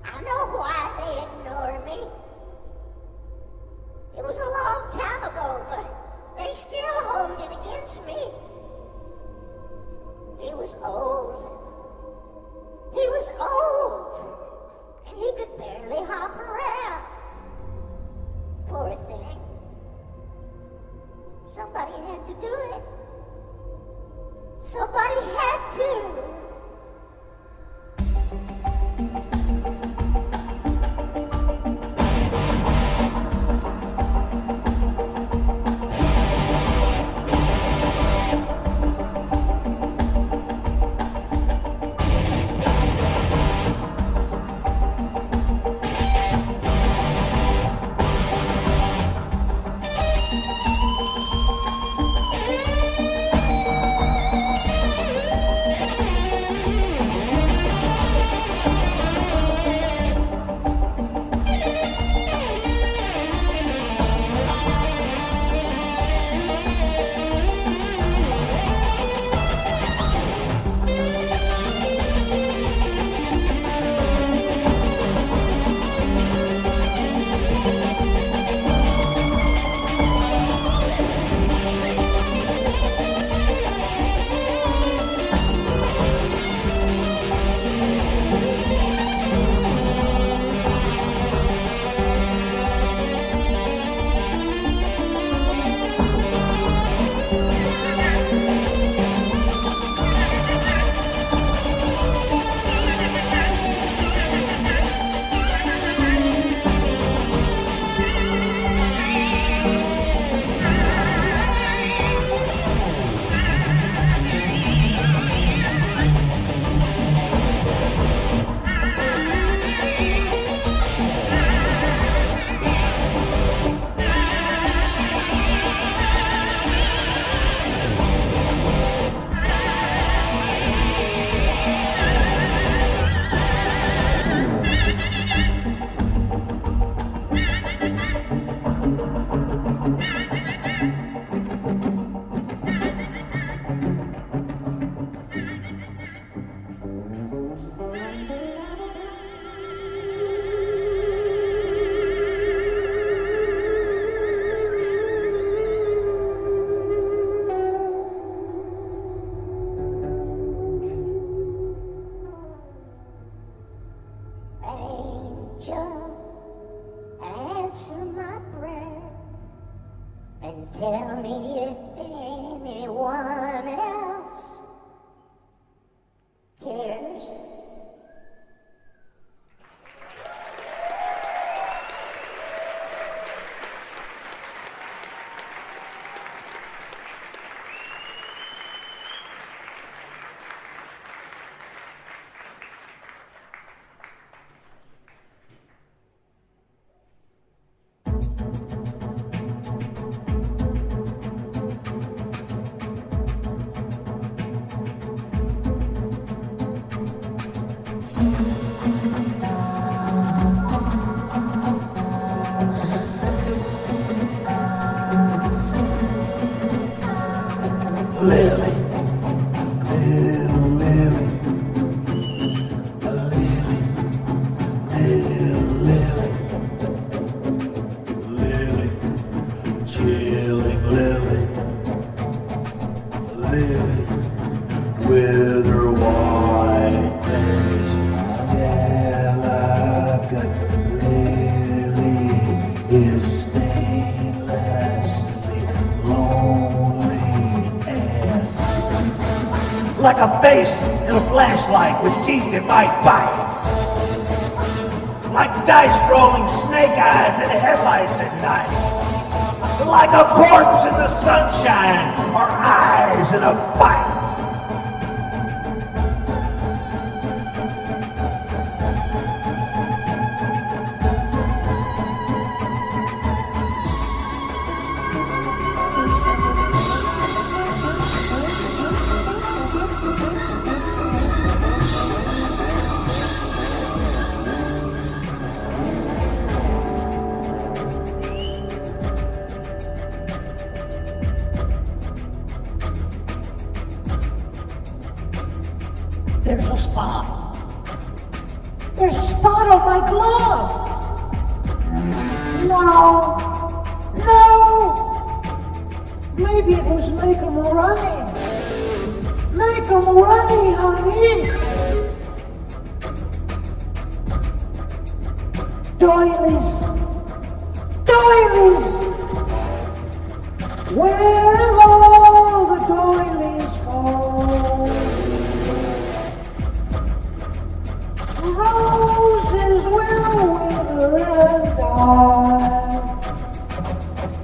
I know why they ignore me. It was a long time ago, but they still hold it against me. He was old. He was old, and he could barely hop around. Poor thing. Somebody had to do it. Somebody had to. Tell me if anyone else cares. Lily, little Lily, a Lily, little Lily, Lily, chilling Lily, Lily, with her white face, delicate Lily is stainlessly lonely. Like a face in a flashlight with teeth it might bite. Like dice rolling snake eyes in headlights at night. Like a corpse in the sunshine or eyes in a fight. There's a spot. There's a spot on my glove. No. Maybe it was make 'em runny. Make 'em runny, honey. Doilies. Where have all the doilies gone? Roses will wither and die,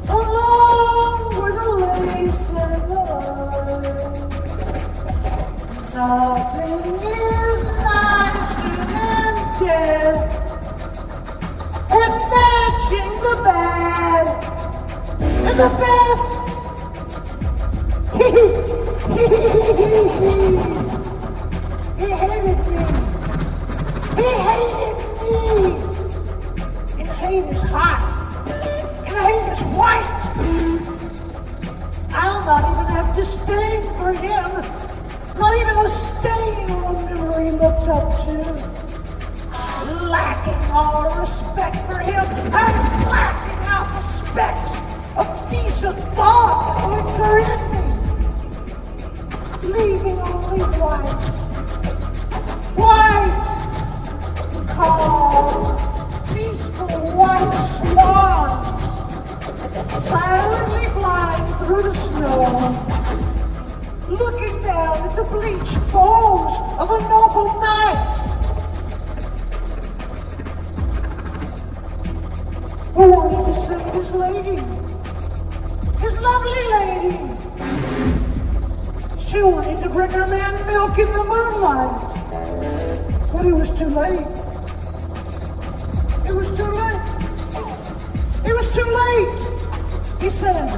along with the lace and the lines. Nothing is nicer than death at matching the bad and the best. He hated me. He hated me. And hate is hot. And hate is white. I'll not even have disdain for him. Not even a stain on the memory he looked up to. Lacking all respect for him. I'm lacking out the specks of decent thought that linger in me. Leaving only white. Calm, peaceful white swans, silently flying through the snow, looking down at the bleached bones of a noble knight who wanted to save his lady, his lovely lady. She wanted to bring her man milk in the moonlight, but it was too late. It was too late. It was too late. He said,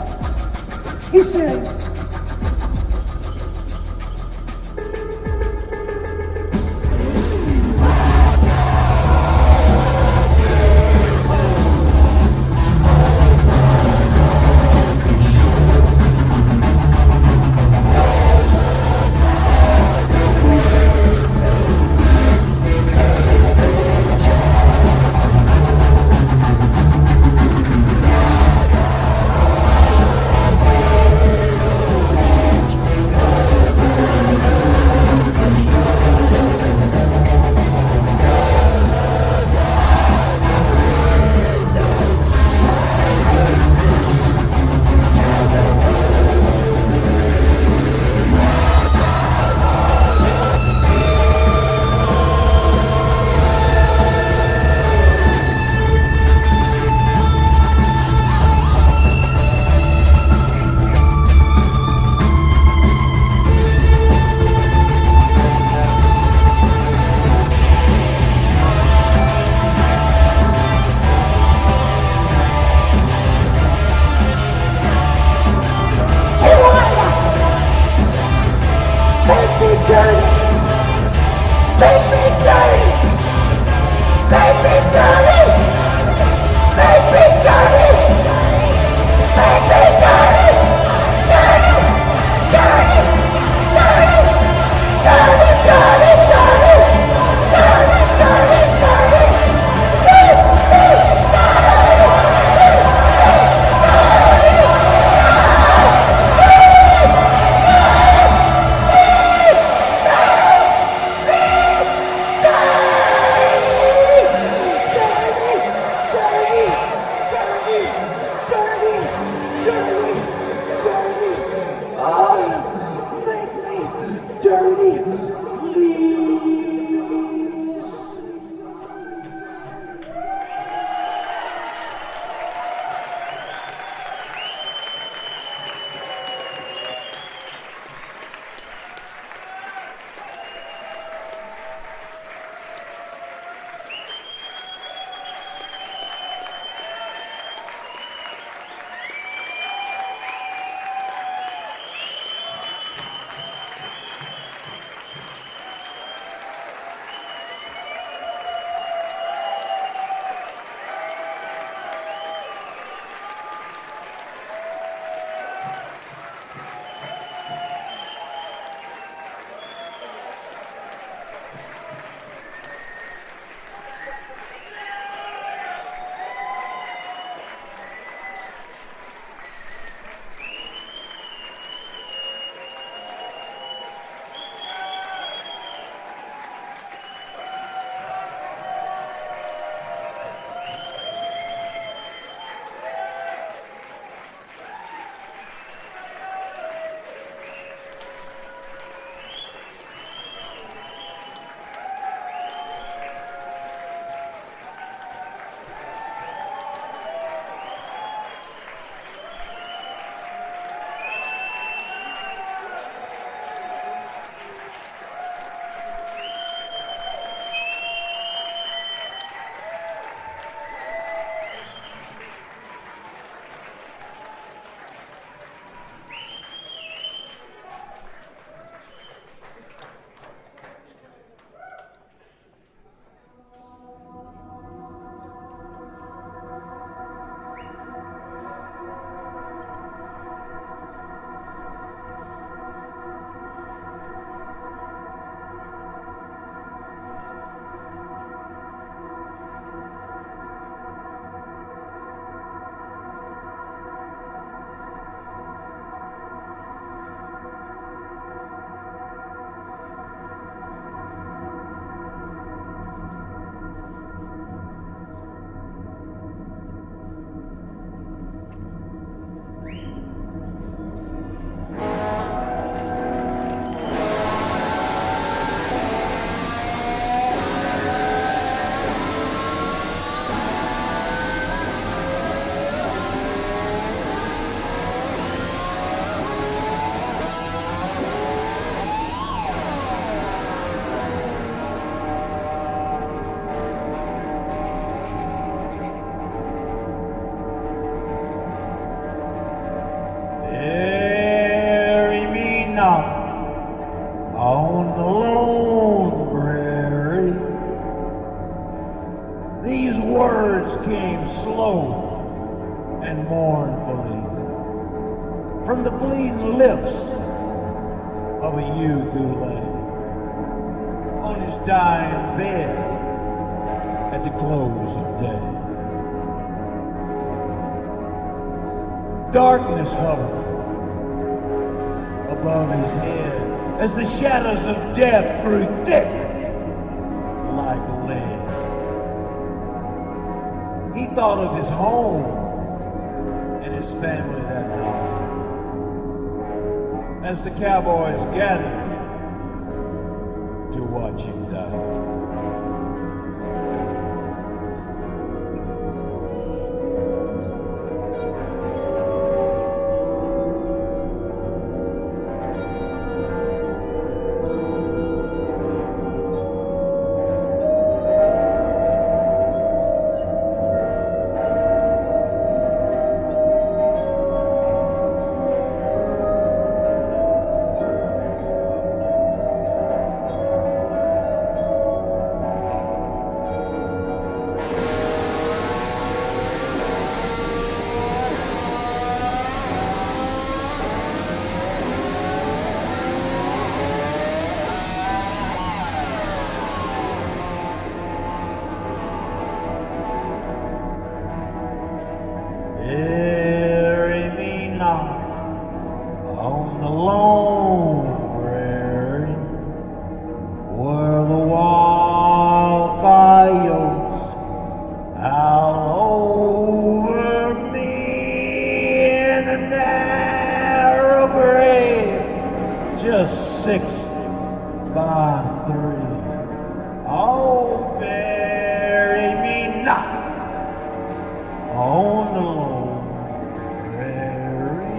knock on the lone prairie. These words came slow and mournfully from the bleeding lips of a youth who lay on his dying bed at the close of day. Darkness hovered above his head as the shadows of death grew thick like lead. He thought of his home and his family that night as the cowboys gathered to watch him die. Bury me not on the lone prairie where the wild coyotes howl over me in a narrow grave just 6 by 3. Oh, bury me not on the lone prairie.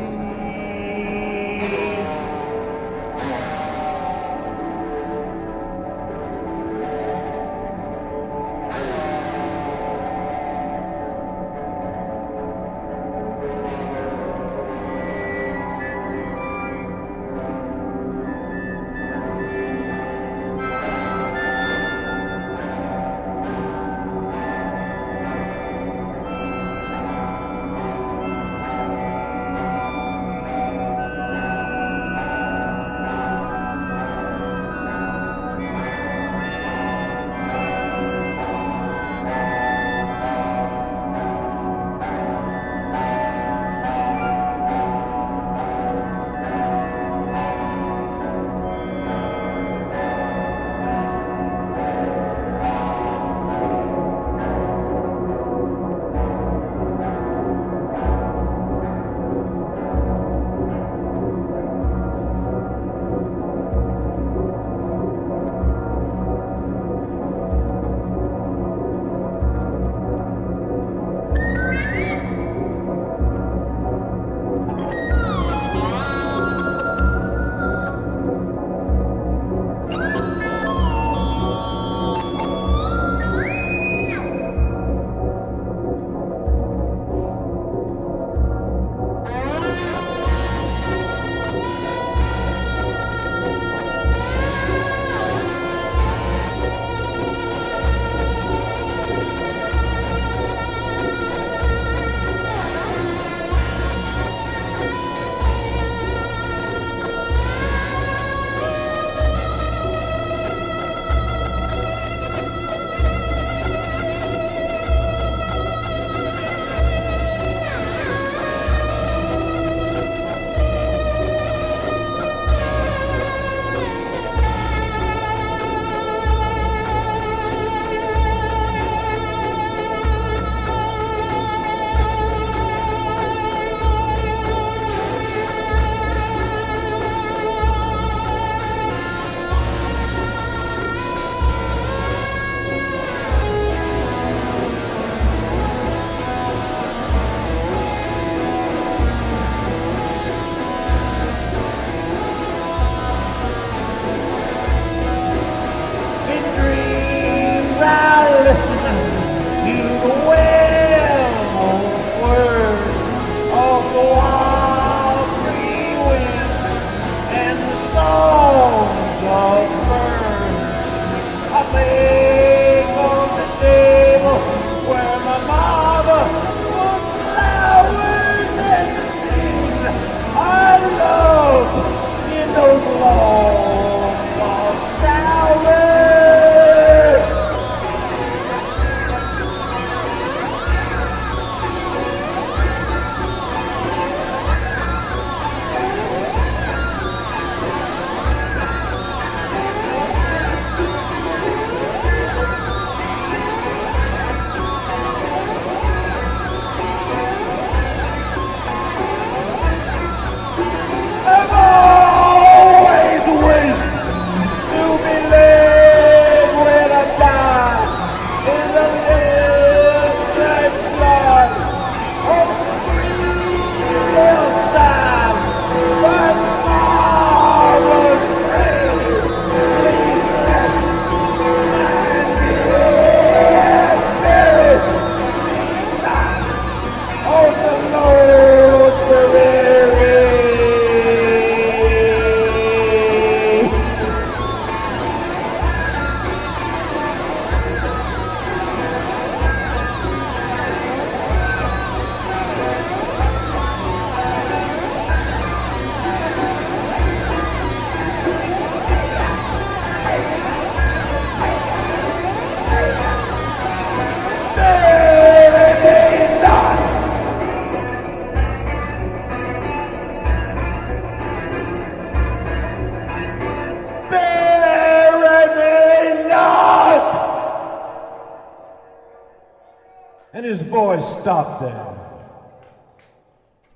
his voice stopped there.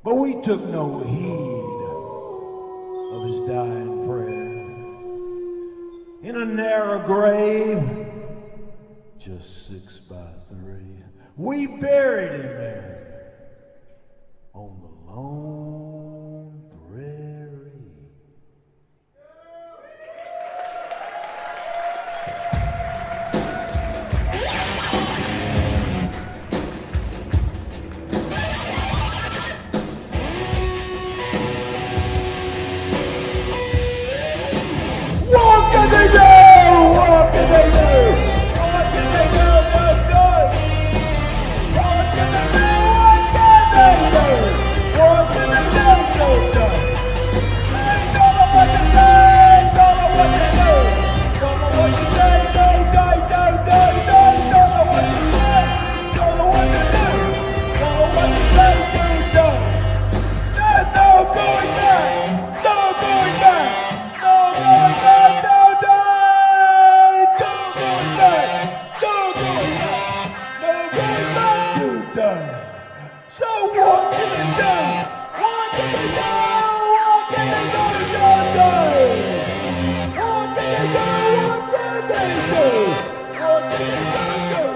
But we took no heed of his dying prayer. In a narrow grave, just 6 by 3, we buried him there on the lone prairie. What can they do? What can they do? What can they do? What can they do? What can they do? They don't know what to say, don't know what to do. Don't know what to say, don't know what to say, don't know what to do. Don't know what to say, There's no going back, no going back, no going back, no going back, no going back to die. So what can they do? What can they do? What can they do? What can they do? What can they do? What can they do?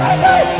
Die,